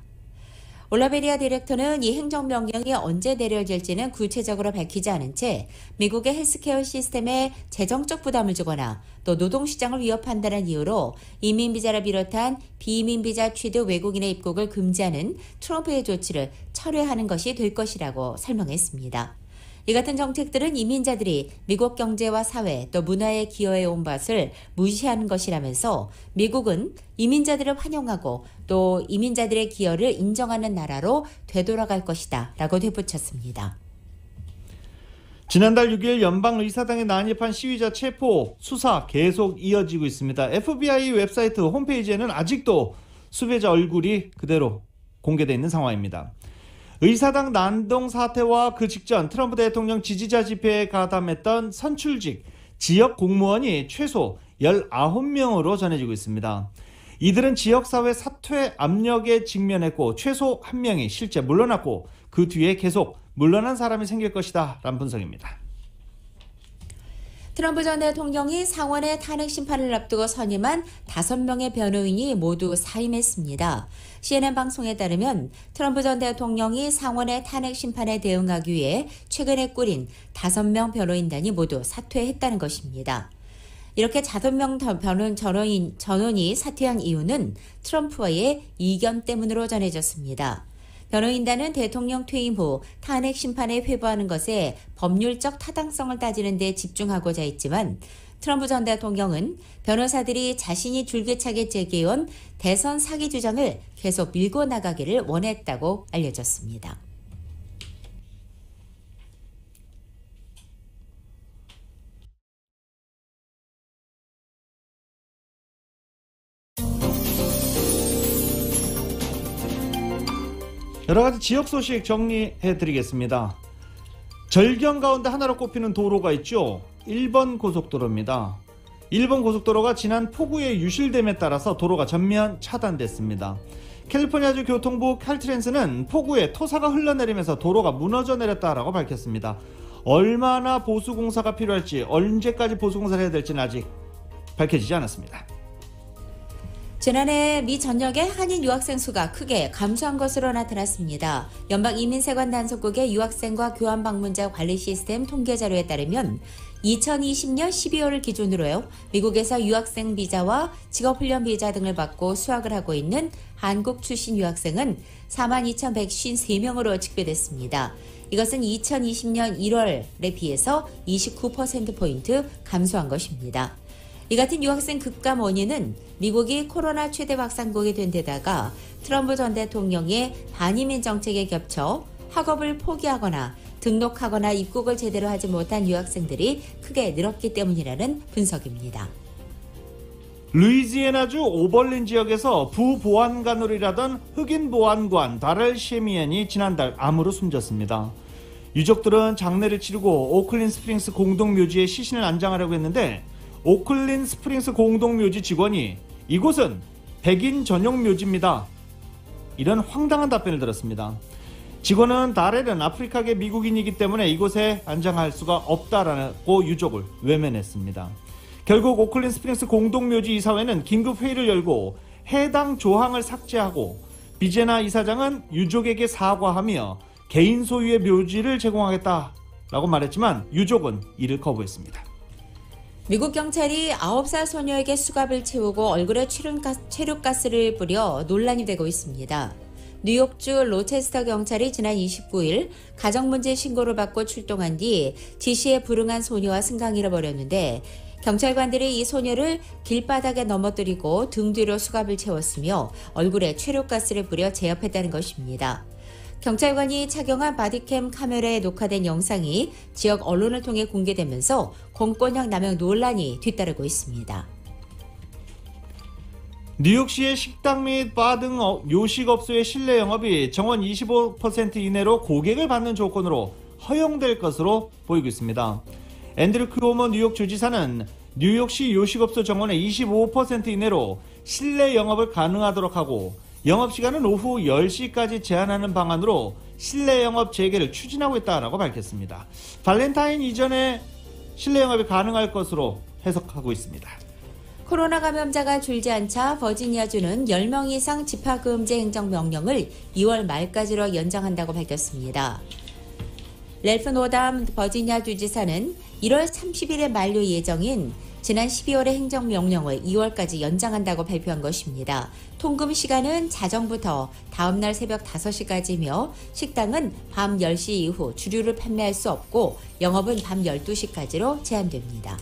올라베리아 디렉터는 이 행정명령이 언제 내려질지는 구체적으로 밝히지 않은 채 미국의 헬스케어 시스템에 재정적 부담을 주거나 또 노동시장을 위협한다는 이유로 이민비자를 비롯한 비이민비자 취득 외국인의 입국을 금지하는 트럼프의 조치를 철회하는 것이 될 것이라고 설명했습니다. 이 같은 정책들은 이민자들이 미국 경제와 사회 또 문화에 기여해온 것을 무시하는 것이라면서 미국은 이민자들을 환영하고 또 이민자들의 기여를 인정하는 나라로 되돌아갈 것이다 라고 덧붙였습니다. 지난달 6일 연방의사당에 난입한 시위자 체포 수사 계속 이어지고 있습니다. FBI 웹사이트 홈페이지에는 아직도 수배자 얼굴이 그대로 공개되어 있는 상황입니다. 의사당 난동 사태와 그 직전 트럼프 대통령 지지자 집회에 가담했던 선출직 지역 공무원이 최소 19명으로 전해지고 있습니다. 이들은 지역사회 사퇴 압력에 직면했고 최소 1명이 실제 물러났고 그 뒤에 계속 물러난 사람이 생길 것이다 라는 분석입니다. 트럼프 전 대통령이 상원의 탄핵 심판을 앞두고 선임한 5명의 변호인이 모두 사임했습니다. CNN 방송에 따르면 트럼프 전 대통령이 상원의 탄핵 심판에 대응하기 위해 최근에 꾸린 5명 변호인단이 모두 사퇴했다는 것입니다. 이렇게 5명 전원이 사퇴한 이유는 트럼프와의 이견 때문으로 전해졌습니다. 변호인단은 대통령 퇴임 후 탄핵 심판에 회부하는 것에 법률적 타당성을 따지는 데 집중하고자 했지만 트럼프 전 대통령은 변호사들이 자신이 줄기차게 제기해온 대선 사기 주장을 계속 밀고 나가기를 원했다고 알려졌습니다. 여러가지 지역 소식 정리해드리겠습니다. 절경 가운데 하나로 꼽히는 도로가 있죠. 1번 고속도로입니다. 1번 고속도로가 지난 폭우의 유실됨에 따라서 도로가 전면 차단됐습니다. 캘리포니아주 교통부 칼트랜스는 폭우에 토사가 흘러내리면서 도로가 무너져 내렸다라고 밝혔습니다. 얼마나 보수공사가 필요할지 언제까지 보수공사를 해야 될지는 아직 밝혀지지 않았습니다. 지난해 미 전역의 한인 유학생 수가 크게 감소한 것으로 나타났습니다. 연방이민세관 단속국의 유학생과 교환 방문자 관리 시스템 통계 자료에 따르면 2020년 12월을 기준으로요. 미국에서 유학생 비자와 직업훈련 비자 등을 받고 수학을 하고 있는 한국 출신 유학생은 42,153명으로 집계됐습니다. 이것은 2020년 1월에 비해서 29%포인트 감소한 것입니다. 이 같은 유학생 급감 원인은 미국이 코로나 최대 확산국이 된 데다가 트럼프 전 대통령의 반이민 정책에 겹쳐 학업을 포기하거나 등록하거나 입국을 제대로 하지 못한 유학생들이 크게 늘었기 때문이라는 분석입니다. 루이지애나주 오벌린 지역에서 부보안관으로 일하던 흑인 보안관 다렐 셰미엔이 지난달 암으로 숨졌습니다. 유족들은 장례를 치르고 오클린 스프링스 공동묘지에 시신을 안장하려고 했는데 오클린 스프링스 공동묘지 직원이 이곳은 백인 전용 묘지입니다. 이런 황당한 답변을 들었습니다. 직원은 다렐은 아프리카계 미국인이기 때문에 이곳에 안장할 수가 없다라고 유족을 외면했습니다. 결국 오클린 스프링스 공동묘지 이사회는 긴급 회의를 열고 해당 조항을 삭제하고 비제나 이사장은 유족에게 사과하며 개인 소유의 묘지를 제공하겠다라고 말했지만 유족은 이를 거부했습니다. 미국 경찰이 9살 소녀에게 수갑을 채우고 얼굴에 체류가스를 뿌려 논란이 되고 있습니다. 뉴욕주 로체스터 경찰이 지난 29일 가정문제 신고를 받고 출동한 뒤 지시에 불응한 소녀와 승강이를 벌였는데 경찰관들이 이 소녀를 길바닥에 넘어뜨리고 등 뒤로 수갑을 채웠으며 얼굴에 체류가스를 뿌려 제압했다는 것입니다. 경찰관이 착용한 바디캠 카메라에 녹화된 영상이 지역 언론을 통해 공개되면서 공권력 남용 논란이 뒤따르고 있습니다. 뉴욕시의 식당 및 바 등 요식업소의 실내 영업이 정원 25% 이내로 고객을 받는 조건으로 허용될 것으로 보이고 있습니다. 앤드류 큐오모 뉴욕 주지사는 뉴욕시 요식업소 정원의 25% 이내로 실내 영업을 가능하도록 하고 영업시간은 오후 10시까지 제한하는 방안으로 실내 영업 재개를 추진하고 있다고 밝혔습니다. 발렌타인 이전에 실내 영업이 가능할 것으로 해석하고 있습니다. 코로나 감염자가 줄지 않자 버지니아주는 10명 이상 집합금지 행정명령을 2월 말까지로 연장한다고 밝혔습니다. 랠프 노담 버지니아 주지사는 1월 30일에 만료 예정인 지난 12월의 행정명령을 2월까지 연장한다고 발표한 것입니다. 통금 시간은 자정부터 다음날 새벽 5시까지며 식당은 밤 10시 이후 주류를 판매할 수 없고 영업은 밤 12시까지로 제한됩니다.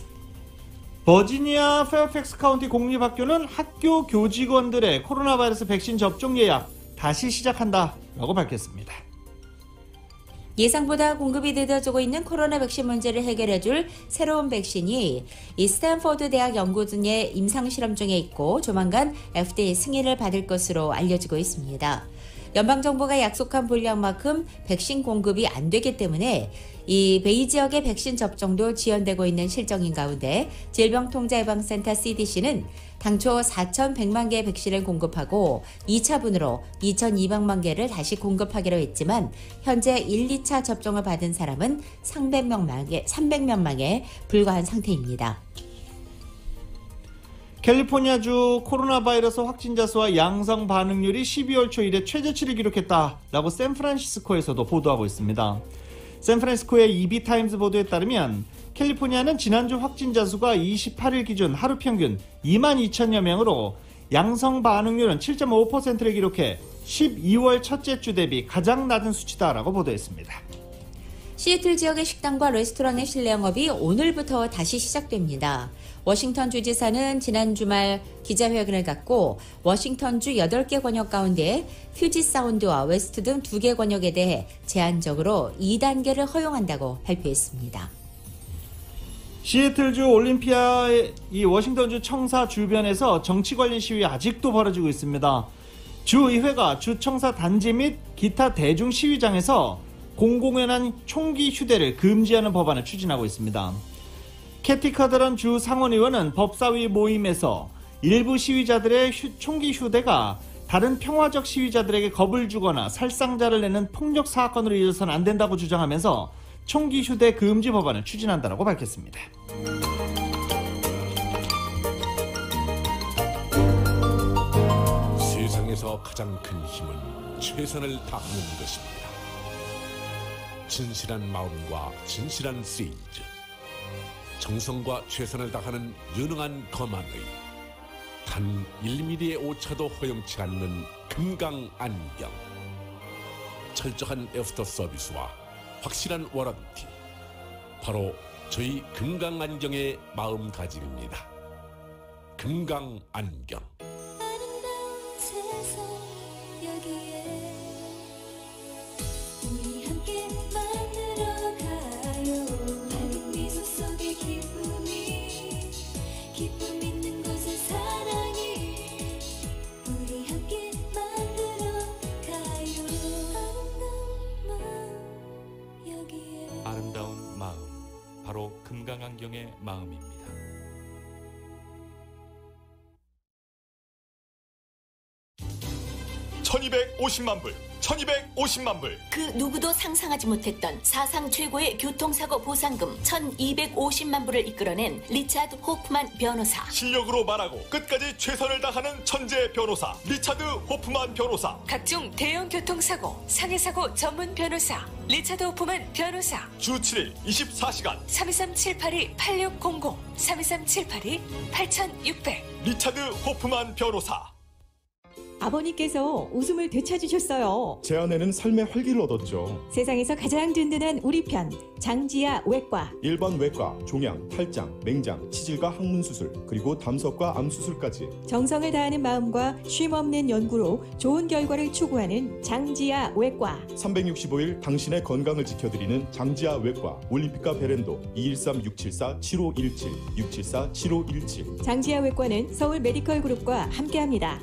버지니아 페어팩스 카운티 공립학교는 학교 교직원들의 코로나 바이러스 백신 접종 예약 다시 시작한다라고 밝혔습니다. 예상보다 공급이 늦어지고 있는 코로나 백신 문제를 해결해줄 새로운 백신이 이 스탠포드 대학 연구진의 임상실험 중에 있고 조만간 FDA 승인을 받을 것으로 알려지고 있습니다. 연방정부가 약속한 분량만큼 백신 공급이 안 되기 때문에 이 베이 지역의 백신 접종도 지연되고 있는 실정인 가운데 질병통제예방센터 CDC는 당초 4,100만 개의 백신을 공급하고 2차분으로 2,200만 개를 다시 공급하기로 했지만 현재 1, 2차 접종을 받은 사람은 300명만에 불과한 상태입니다. 캘리포니아주 코로나 바이러스 확진자 수와 양성 반응률이 12월 초 이래 최저치를 기록했다라고 샌프란시스코에서도 보도하고 있습니다. 샌프란시스코의 EB타임스 보도에 따르면 캘리포니아는 지난주 확진자 수가 28일 기준 하루 평균 22,000여 명으로 양성 반응률은 7.5%를 기록해 12월 첫째 주 대비 가장 낮은 수치다라고 보도했습니다. 시애틀 지역의 식당과 레스토랑의 실내 영업이 오늘부터 다시 시작됩니다. 워싱턴 주지사는 지난 주말 기자회견을 갖고 워싱턴주 8개 권역 가운데 퓨지 사운드와 웨스트 등 2개 권역에 대해 제한적으로 2단계를 허용한다고 발표했습니다. 시애틀주 올림피아의 이 워싱턴주 청사 주변에서 정치 관련 시위 아직도 벌어지고 있습니다. 주의회가 주청사 단지 및 기타 대중 시위장에서 공공연한 총기 휴대를 금지하는 법안을 추진하고 있습니다. 캐티 카더런 주 상원의원은 법사위 모임에서 일부 시위자들의 총기 휴대가 다른 평화적 시위자들에게 겁을 주거나 살상자를 내는 폭력 사건으로 이어서는 안 된다고 주장하면서 총기 휴대 금지 법안을 추진한다고 밝혔습니다. 세상에서 가장 큰 힘은 최선을 다하는 것입니다. 진실한 마음과 진실한 세인즈, 정성과 최선을 다하는 유능한 검안의 단 1mm의 오차도 허용치 않는 금강안경, 철저한 애프터 서비스와 확실한 워런티, 바로 저희 금강안경의 마음가짐입니다. 금강안경. 아름다운 마음, 바로 금강안경의 마음입니다. $1250만, 1250만 불. 그 누구도 상상하지 못했던 사상 최고의 교통사고 보상금 1250만 불을 이끌어낸 리차드 호프만 변호사. 실력으로 말하고 끝까지 최선을 다하는 천재 변호사 리차드 호프만 변호사. 각종 대형 교통사고, 상해사고 전문 변호사 리차드 호프만 변호사. 주 7일 24시간 323-782-8600 323-782-8600 리차드 호프만 변호사. 아버님께서 웃음을 되찾으셨어요. 제 아내는 삶의 활기를 얻었죠. 세상에서 가장 든든한 우리 편 장지아 외과. 일반 외과, 종양, 탈장, 맹장, 치질과 항문 수술, 그리고 담석과 암 수술까지 정성을 다하는 마음과 쉼없는 연구로 좋은 결과를 추구하는 장지아 외과. 365일 당신의 건강을 지켜드리는 장지아 외과. 올림픽과 베렌도 213-674-7517 674-7517. 장지아 외과는 서울 메디컬 그룹과 함께합니다.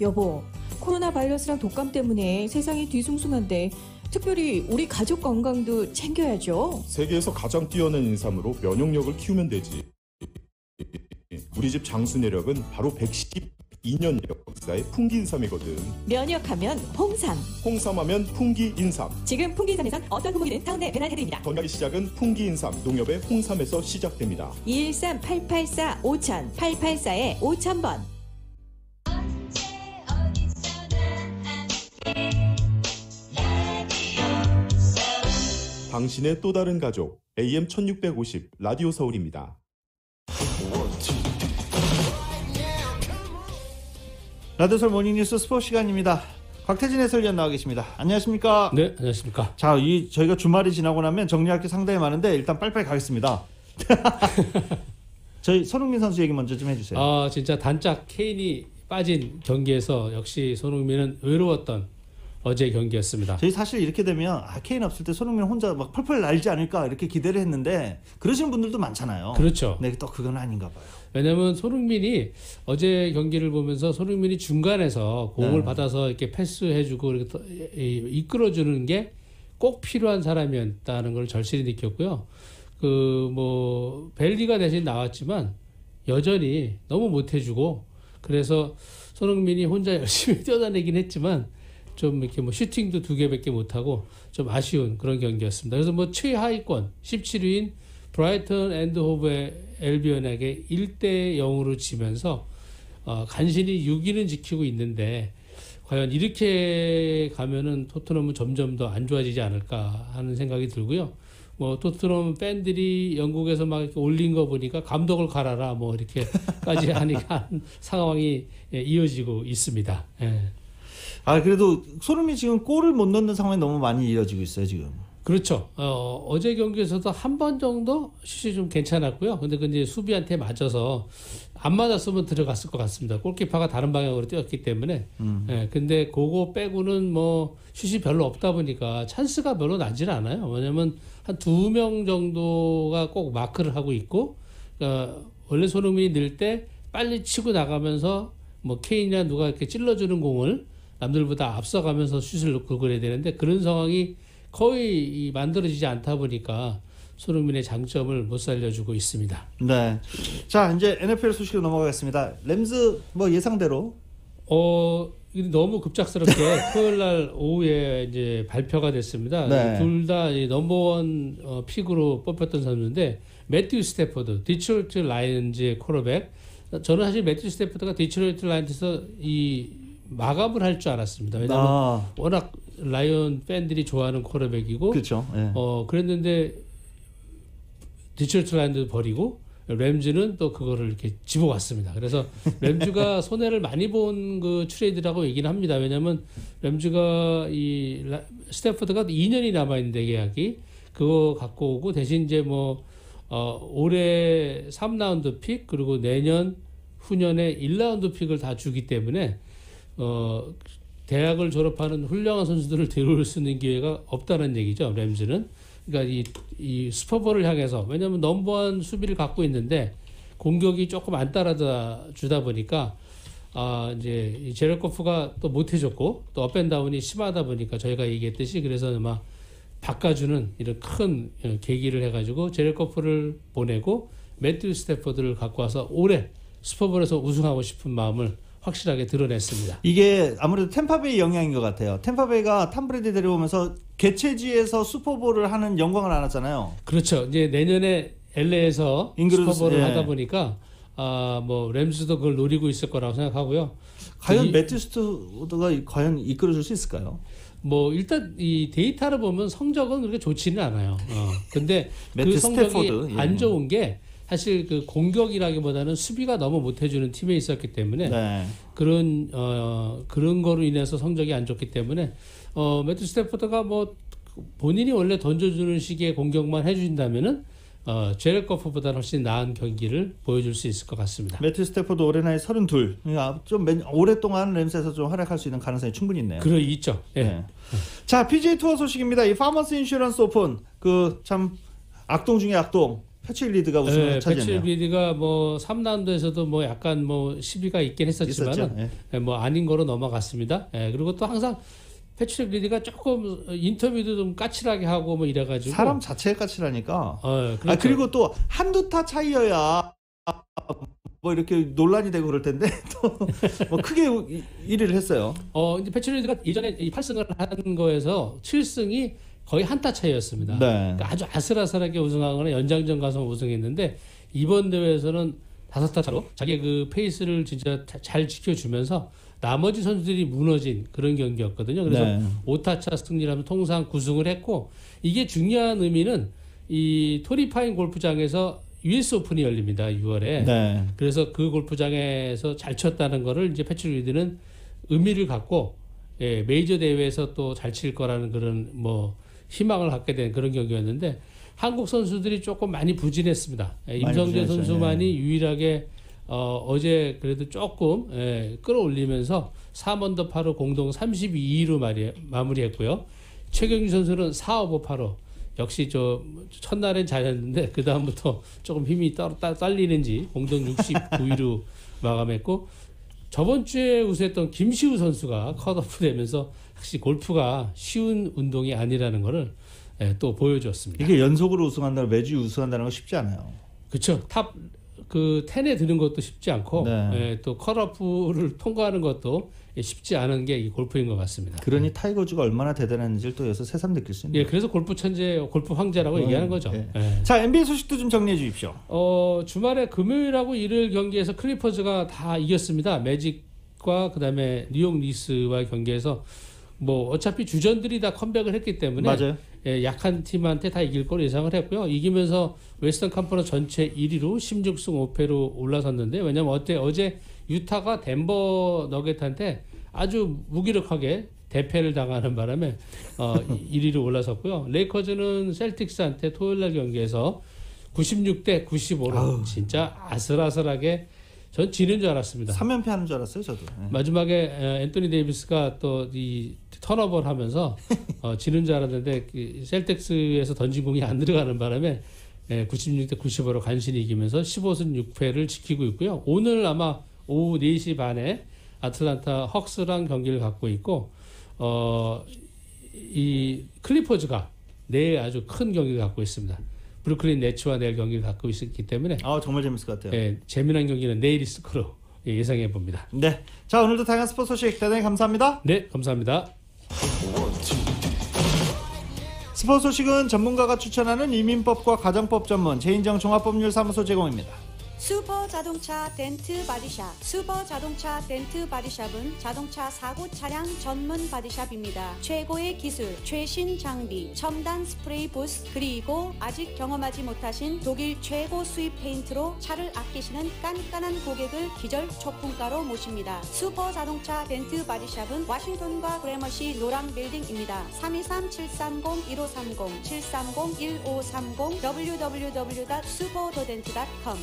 여보, 코로나 바이러스랑 독감 때문에 세상이 뒤숭숭한데 특별히 우리 가족 건강도 챙겨야죠. 세계에서 가장 뛰어난 인삼으로 면역력을 키우면 되지. 우리 집 장수 내력은 바로 112년 역사의 풍기인삼이거든. 면역하면 홍삼. 홍삼하면 풍기인삼. 지금 풍기인삼에선 어떤 품목이든 타운에 배달해드립니다. 건강의 시작은 풍기인삼, 농협의 홍삼에서 시작됩니다. 213-884-5000, 884-5000번. 당신의 또 다른 가족, AM 1650 라디오 서울입니다. 라디오 서울 모닝뉴스 스포츠 시간입니다. 곽태진 해설위원 나와 계십니다. 안녕하십니까? 네, 안녕하십니까? 자, 저희가 주말이 지나고 나면 정리할 게 상당히 많은데 일단 빨리빨리 가겠습니다. 저희 손흥민 선수 얘기 먼저 좀 해주세요. 진짜 단짝 케인이 빠진 경기에서 역시 손흥민은 외로웠던 어제 경기였습니다. 저희 사실 이렇게 되면 케인 없을 때 손흥민 혼자 막 펄펄 날지 않을까 이렇게 기대를 했는데 그러시는 분들도 많잖아요. 그렇죠. 네, 또 그건 아닌가 봐요. 왜냐하면 손흥민이 어제 경기를 보면서 손흥민이 중간에서 공을 받아서 이렇게 패스해주고 이렇게 이끌어주는 게 꼭 필요한 사람이었다는 걸 절실히 느꼈고요. 벨리가 대신 나왔지만 여전히 너무 못해주고 그래서 손흥민이 혼자 열심히 뛰어다니긴 했지만 좀 이렇게 슈팅도 2개밖에 못하고 좀 아쉬운 그런 경기였습니다. 그래서 최하위권 17위인 브라이턴 앤드 호브 앨비언에게 1대0으로 지면서 간신히 6위는 지키고 있는데 과연 이렇게 가면은 토트넘은 점점 더 안 좋아지지 않을까 하는 생각이 들고요. 토트넘 팬들이 영국에서 막 이렇게 올린 거 보니까 감독을 갈아라 이렇게까지 하니까 상황이 이어지고 있습니다. 예. 그래도 손흥민이 지금 골을 못 넣는 상황이 너무 많이 이어지고 있어요, 지금. 그렇죠. 어제 경기에서도 한 번 정도 슛이 좀 괜찮았고요. 근데 이제 수비한테 맞아서 안 맞았으면 들어갔을 것 같습니다. 골키퍼가 다른 방향으로 뛰었기 때문에. 근데 그거 빼고는 슛이 별로 없다 보니까 찬스가 별로 나질 않아요. 왜냐면 한 2명 정도가 꼭 마크를 하고 있고, 원래 손흥민이 늘 때 빨리 치고 나가면서 케인이나 누가 이렇게 찔러주는 공을 남들보다 앞서가면서 슛을 넣고 그래야 되는데 그런 상황이 거의 만들어지지 않다 보니까 손흥민의 장점을 못 살려주고 있습니다. 네. 자, 이제 NFL 소식으로 넘어가겠습니다. 램즈 예상대로 너무 급작스럽게 토요일 날 오후에 이제 발표가 됐습니다. 네. 둘 다 넘버원 픽으로 뽑혔던 선수인데 매튜 스태퍼드, 디트로이트 라이온즈의 쿼터백. 저는 사실 매튜 스태퍼드가 디트로이트 라이온즈에서 마감을 할 줄 알았습니다. 왜냐하면 워낙 라이온 팬들이 좋아하는 쿼터백이고, 그렇죠. 네. 그랬는데 디트로이트 라이온즈 버리고 램즈는 또 그거를 이렇게 집어왔습니다. 그래서 램즈가 손해를 많이 본 그 트레이드라고 얘기는 합니다. 왜냐하면 램즈가 스태퍼드가 2년이 남아 있는데 계약이 그거 갖고 오고 대신 이제 올해 3라운드 픽 그리고 내년 후년에 1라운드 픽을 다 주기 때문에 대학을 졸업하는 훌륭한 선수들을 데려올 수 있는 기회가 없다는 얘기죠. 램즈는. 그러니까 이 슈퍼볼을 향해서 왜냐하면 넘버원 수비를 갖고 있는데 공격이 조금 안 따라주다 보니까 이제 이 제럴 거프가 또 못해줬고 또 업앤다운이 심하다 보니까 저희가 얘기했듯이 그래서 막 바꿔주는 이런 큰 계기를 해가지고 제럴 거프를 보내고 매튜 스태퍼드를 갖고 와서 올해 슈퍼볼에서 우승하고 싶은 마음을 확실하게 드러냈습니다. 이게 아무래도 템파베이 영향인 것 같아요. 템파베이가 탐 브레디 데려오면서 개최지에서 슈퍼볼을 하는 영광을 안았잖아요. 그렇죠. 이제 내년에 LA에서 슈퍼볼을 하다 보니까 램스도 그걸 노리고 있을 거라고 생각하고요. 과연 매튜 스태퍼드가 과연 이끌어줄 수 있을까요? 일단 이 데이터를 보면 성적은 그렇게 좋지는 않아요. 근데 그 성적이 안 좋은 게 사실 그 공격이라기보다는 수비가 너무 못해주는 팀에 있었기 때문에 그런 거로 인해서 성적이 안 좋기 때문에 매튜 스태퍼드가 본인이 원래 던져주는 식의 공격만 해준다면은 제럴 거프보다는 훨씬 나은 경기를 보여줄 수 있을 것 같습니다. 매튜 스태퍼드 올해 나이 32. 그러니까 좀 오랫동안 램스에서 좀 활약할 수 있는 가능성이 충분히 있네요. 있죠. 네. 자, PGA 투어 소식입니다. 이 파머스 인슈런스 오픈 참 악동 중에 악동. 패트릭 리드가 우승을 차지했네요. 패트릭 리드가 3라운드에서도 약간 시비가 있긴 했었지만 아닌 거로 넘어갔습니다. 그리고 또 항상 패트릭 리드가 조금 인터뷰도 좀 까칠하게 하고 이래가지고 사람 자체가 까칠하니까. 그렇죠. 그리고 또 한두 타 차이여야 뭐 이렇게 논란이 되고 그럴 텐데 또 뭐 크게 1위를 했어요. 이제 패트리어트가 이전에 이 8승을 한 거에서 7승이 거의 한타 차이였습니다. 네. 그러니까 아주 아슬아슬하게 우승하거나 연장전 가서 우승했는데 이번 대회에서는 5타 차로 자기 그 페이스를 진짜 잘 지켜주면서 나머지 선수들이 무너진 그런 경기였거든요. 그래서 네. 5타차 승리하면 통상 9승을 했고 이게 중요한 의미는 이 토리파인 골프장에서 US 오픈이 열립니다. 6월에. 네. 그래서 그 골프장에서 잘 쳤다는 거를 이제 패트릭 리드는 의미를 갖고 메이저 대회에서 또 잘 칠 거라는 그런 뭐 희망을 갖게 된 그런 경기였는데 한국 선수들이 조금 많이 부진했습니다. 임성재 선수만이 유일하게 어제 그래도 조금 끌어올리면서 3언더파로 공동 32위로 마무리했고요. 최경주 선수는 4오버파로 역시 첫날엔 잘했는데 그 다음부터 조금 힘이 딸리는지 공동 69위로 마감했고 저번 주에 우승했던 김시우 선수가 컷오프 되면서 확실히 골프가 쉬운 운동이 아니라는 거를 또 보여줬습니다. 이게 연속으로 우승한다는 매주 우승한다는 건 쉽지 않아요. 그렇죠. 탑 10에 드는 것도 쉽지 않고 네. 또 컷오프를 통과하는 것도 쉽지 않은 게 이 골프인 것 같습니다. 그러니 타이거즈가 얼마나 대단한지를 또 여기서 새삼 느낄 수 있는. 그래서 골프 천재, 골프 황제라고 얘기하는 거죠. 자, NBA 소식도 좀 정리해 주십시오. 주말에 금요일하고 일요일 경기에서 클리퍼즈가 다 이겼습니다. 매직과 그다음에 뉴욕 니스와의 경기에서 뭐 어차피 주전들이 다 컴백을 했기 때문에 맞아요. 약한 팀한테 다 이길 걸 예상을 했고요. 이기면서 웨스턴 컨퍼런스 전체 1위로 16승 5패로 올라섰는데 왜냐면 어제 유타가 덴버 너겟한테 아주 무기력하게 대패를 당하는 바람에 1위로 올라섰고요. 레이커즈는 셀틱스한테 토요일날 경기에서 96대 95로 진짜 아슬아슬하게 전 지는 줄 알았습니다. 3연패 하는 줄 알았어요, 저도. 마지막에 앤토니 데이비스가 또 이 턴오버를 하면서 지는 줄 알았는데 셀틱스에서 던진 공이 안 들어가는 바람에 96대 95로 간신히 이기면서 15승 6패를 지키고 있고요. 오늘 아마 오후 4시 반에 아틀란타 헉스랑 경기를 갖고 있고 이 클리퍼즈가 내일 아주 큰 경기를 갖고 있습니다. 브루클린 네츠와 내일 경기를 갖고 있기 때문에 정말 재밌을 것 같아요. 재미난 경기는 내일 있을 거로 예상해 봅니다. 네, 자 오늘도 다양한 스포츠 소식 대단히 감사합니다. 네, 감사합니다. 스포츠 소식은 전문가가 추천하는 이민법과 가정법 전문 제인정 종합법률사무소 제공입니다. 슈퍼 자동차 덴트 바디샵. 슈퍼 자동차 덴트 바디샵은 자동차 사고 차량 전문 바디샵입니다. 최고의 기술, 최신 장비, 첨단 스프레이 부스, 그리고 아직 경험하지 못하신 독일 최고 수입 페인트로 차를 아끼시는 깐깐한 고객을 기절 초품가로 모십니다. 슈퍼 자동차 덴트 바디샵은 워싱턴과 그래머시 노랑 빌딩입니다. 323-730-1530, 730-1530, www.superthedent.com.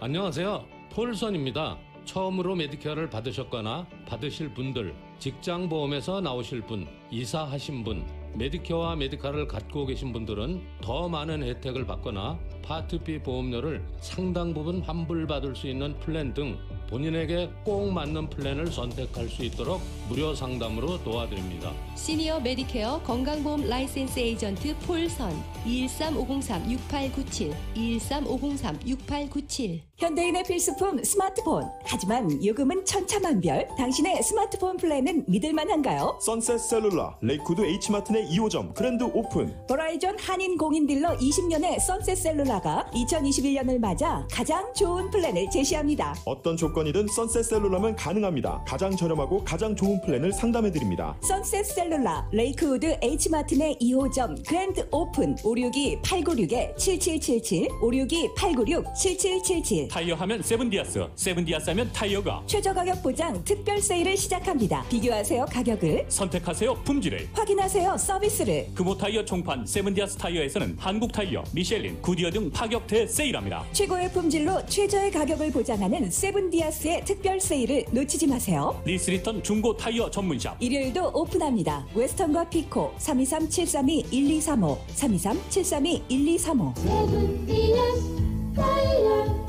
안녕하세요. 폴선입니다. 처음으로 메디케어를 받으셨거나 받으실 분들, 직장보험에서 나오실 분, 이사하신 분, 메디케어와 메디칼을 갖고 계신 분들은 더 많은 혜택을 받거나 파트비 보험료를 상당 부분 환불받을 수 있는 플랜 등 본인에게 꼭 맞는 플랜을 선택할 수 있도록 무료 상담으로 도와드립니다. 시니어 메디케어 건강보험 라이센스 에이전트 폴선 213-503-6897 213-503-6897 현대인의 필수품 스마트폰. 하지만 요금은 천차만별. 당신의 스마트폰 플랜은 믿을만한가요? 선셋셀룰라, 레이쿠드 H마트의 2호점 그랜드 오픈. 버라이전 한인 공인 딜러 20년의 선셋셀룰라가 2021년을 맞아 가장 좋은 플랜을 제시합니다. 어떤 조건이든 선셋셀룰라면 가능합니다. 가장 저렴하고 가장 좋은 플랜을 상담해드립니다. 선셋셀룰라, 레이크우드 H마트 내 2호점 그랜드 오픈. 562-896-7777 562-896-7777 타이어 하면 세븐디아스, 세븐디아스 하면 타이어가 최저 가격 보장 특별 세일을 시작합니다. 비교하세요 가격을, 선택하세요 품질을, 확인하세요 서비스를. 금호 타이어 총판 세븐디아스 타이어에서는 한국 타이어, 미셸린, 구디어 등 파격 대세일합니다. 최고의 품질로 최저의 가격을 보장하는 세븐디아스의 특별 세일을 놓치지 마세요. 리스리턴 중고 타이어 전문샵 일요일도 오픈합니다. 웨스턴과 피코 323-732-1235 323-732-1235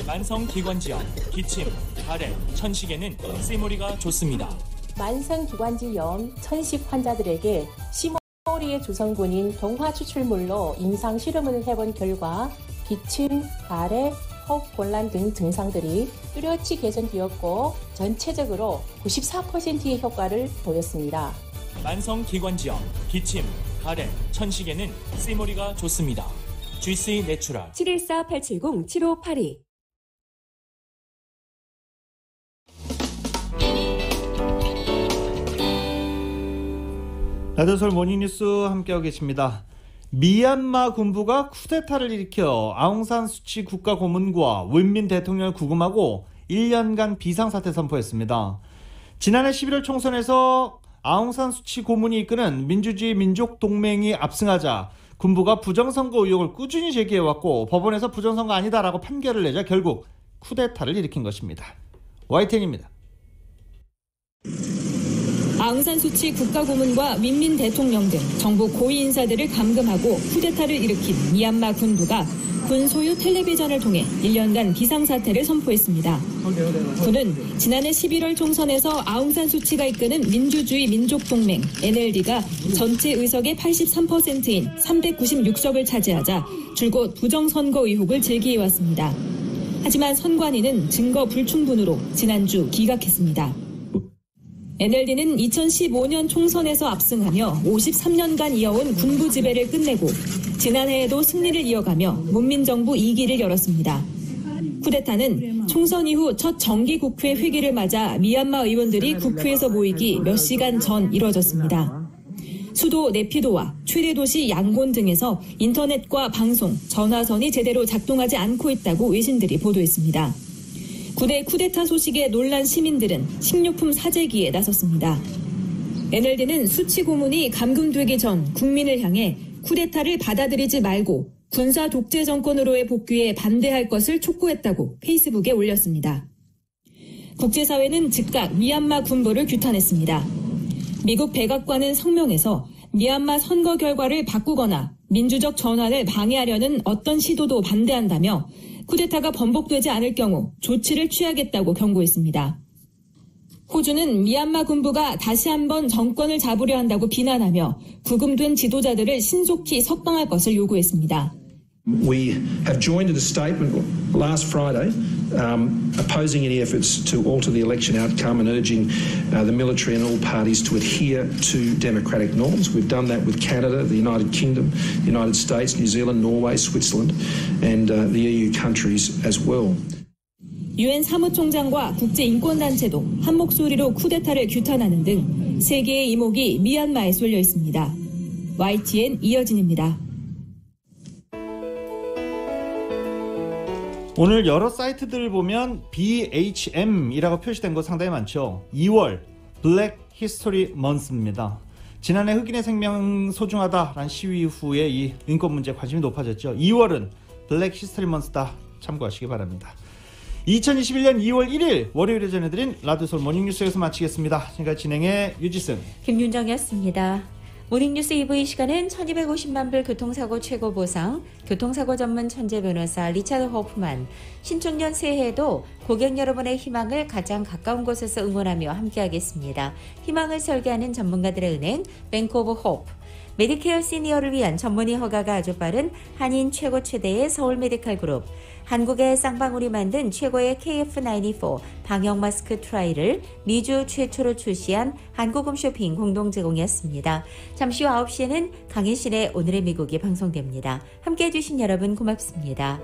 만성기관지염, 기침, 가래, 천식에는 시모리가 좋습니다. 만성기관지염, 천식 환자들에게 시모리의 조성군인 동화 추출물로 임상 실험을 해본 결과 기침, 가래, 호흡 곤란 등 증상들이 뚜렷이 개선되었고 전체적으로 94%의 효과를 보였습니다. 만성 기관지염, 기침, 가래, 천식에는 세모리가 좋습니다. GC 내추럴 714-870-7582 라디오서울 모닝뉴스 함께하고 계십니다. 미얀마 군부가 쿠데타를 일으켜 아웅산 수치 국가고문과 윈민 대통령을 구금하고 1년간 비상사태 선포했습니다. 지난해 11월 총선에서 아웅산 수치 고문이 이끄는 민주주의 민족동맹이 압승하자 군부가 부정선거 의혹을 꾸준히 제기해왔고 법원에서 부정선거 아니다라고 판결을 내자 결국 쿠데타를 일으킨 것입니다. YTN입니다. 아웅산 수치 국가고문과 윈민 대통령 등 정부 고위 인사들을 감금하고 쿠데타를 일으킨 미얀마 군부가 군 소유 텔레비전을 통해 1년간 비상사태를 선포했습니다. 군은 지난해 11월 총선에서 아웅산 수치가 이끄는 민주주의 민족동맹 NLD가 전체 의석의 83%인 396석을 차지하자 줄곧 부정선거 의혹을 제기해왔습니다. 하지만 선관위는 증거 불충분으로 지난주 기각했습니다. NLD는 2015년 총선에서 압승하며 53년간 이어온 군부 지배를 끝내고 지난해에도 승리를 이어가며 문민정부 2기를 열었습니다. 쿠데타는 총선 이후 첫 정기국회 회기를 맞아 미얀마 의원들이 국회에서 모이기 몇 시간 전 이뤄졌습니다. 수도 네피도와 최대 도시 양곤 등에서 인터넷과 방송, 전화선이 제대로 작동하지 않고 있다고 외신들이 보도했습니다. 군의 쿠데타 소식에 놀란 시민들은 식료품 사재기에 나섰습니다. NLD는 수치 고문이 감금되기 전 국민을 향해 쿠데타를 받아들이지 말고 군사 독재 정권으로의 복귀에 반대할 것을 촉구했다고 페이스북에 올렸습니다. 국제사회는 즉각 미얀마 군부를 규탄했습니다. 미국 백악관은 성명에서 미얀마 선거 결과를 바꾸거나 민주적 전환을 방해하려는 어떤 시도도 반대한다며 쿠데타가 번복되지 않을 경우 조치를 취하겠다고 경고했습니다. 호주는 미얀마 군부가 다시 한번 정권을 잡으려 한다고 비난하며 구금된 지도자들을 신속히 석방할 것을 요구했습니다. We have joined in a statement last Friday opposing any efforts to alter the election outcome and urging the military and all parties to adhere to democratic norms. We've done that with Canada, the United Kingdom, the United States, New Zealand, Norway, Switzerland and the EU countries as well. 유엔 사무총장과 국제인권단체도 한 목소리로 쿠데타를 규탄하는 등 세계의 이목이 미얀마에 쏠려 있습니다. YTN 이여진입니다. 오늘 여러 사이트들을 보면 BHM이라고 표시된 거 상당히 많죠. 2월 블랙 히스토리 먼스입니다. 지난해 흑인의 생명 소중하다라는 시위 이후에 이 인권 문제에 관심이 높아졌죠. 2월은 블랙 히스토리 먼스다. 참고하시기 바랍니다. 2021년 2월 1일 월요일에 전해드린 라디오서울 모닝뉴스에서 마치겠습니다. 지금까지 진행의 유지승, 김윤정이었습니다. 모닝뉴스 2부 이 시간은 1250만 불 교통사고 최고 보상, 교통사고 전문 천재 변호사 리차드 호프만, 신축년 새해에도 고객 여러분의 희망을 가장 가까운 곳에서 응원하며 함께하겠습니다. 희망을 설계하는 전문가들의 은행, 뱅크 오브 호프, 메디케어 시니어를 위한 전문의 허가가 아주 빠른 한인 최고 최대의 서울 메디칼 그룹, 한국의 쌍방울이 만든 최고의 KF94 방역 마스크 트라이를 미주 최초로 출시한 한국홈쇼핑 공동 제공이었습니다. 잠시 후 9시에는 강인신의 오늘의 미국이 방송됩니다. 함께해 주신 여러분 고맙습니다.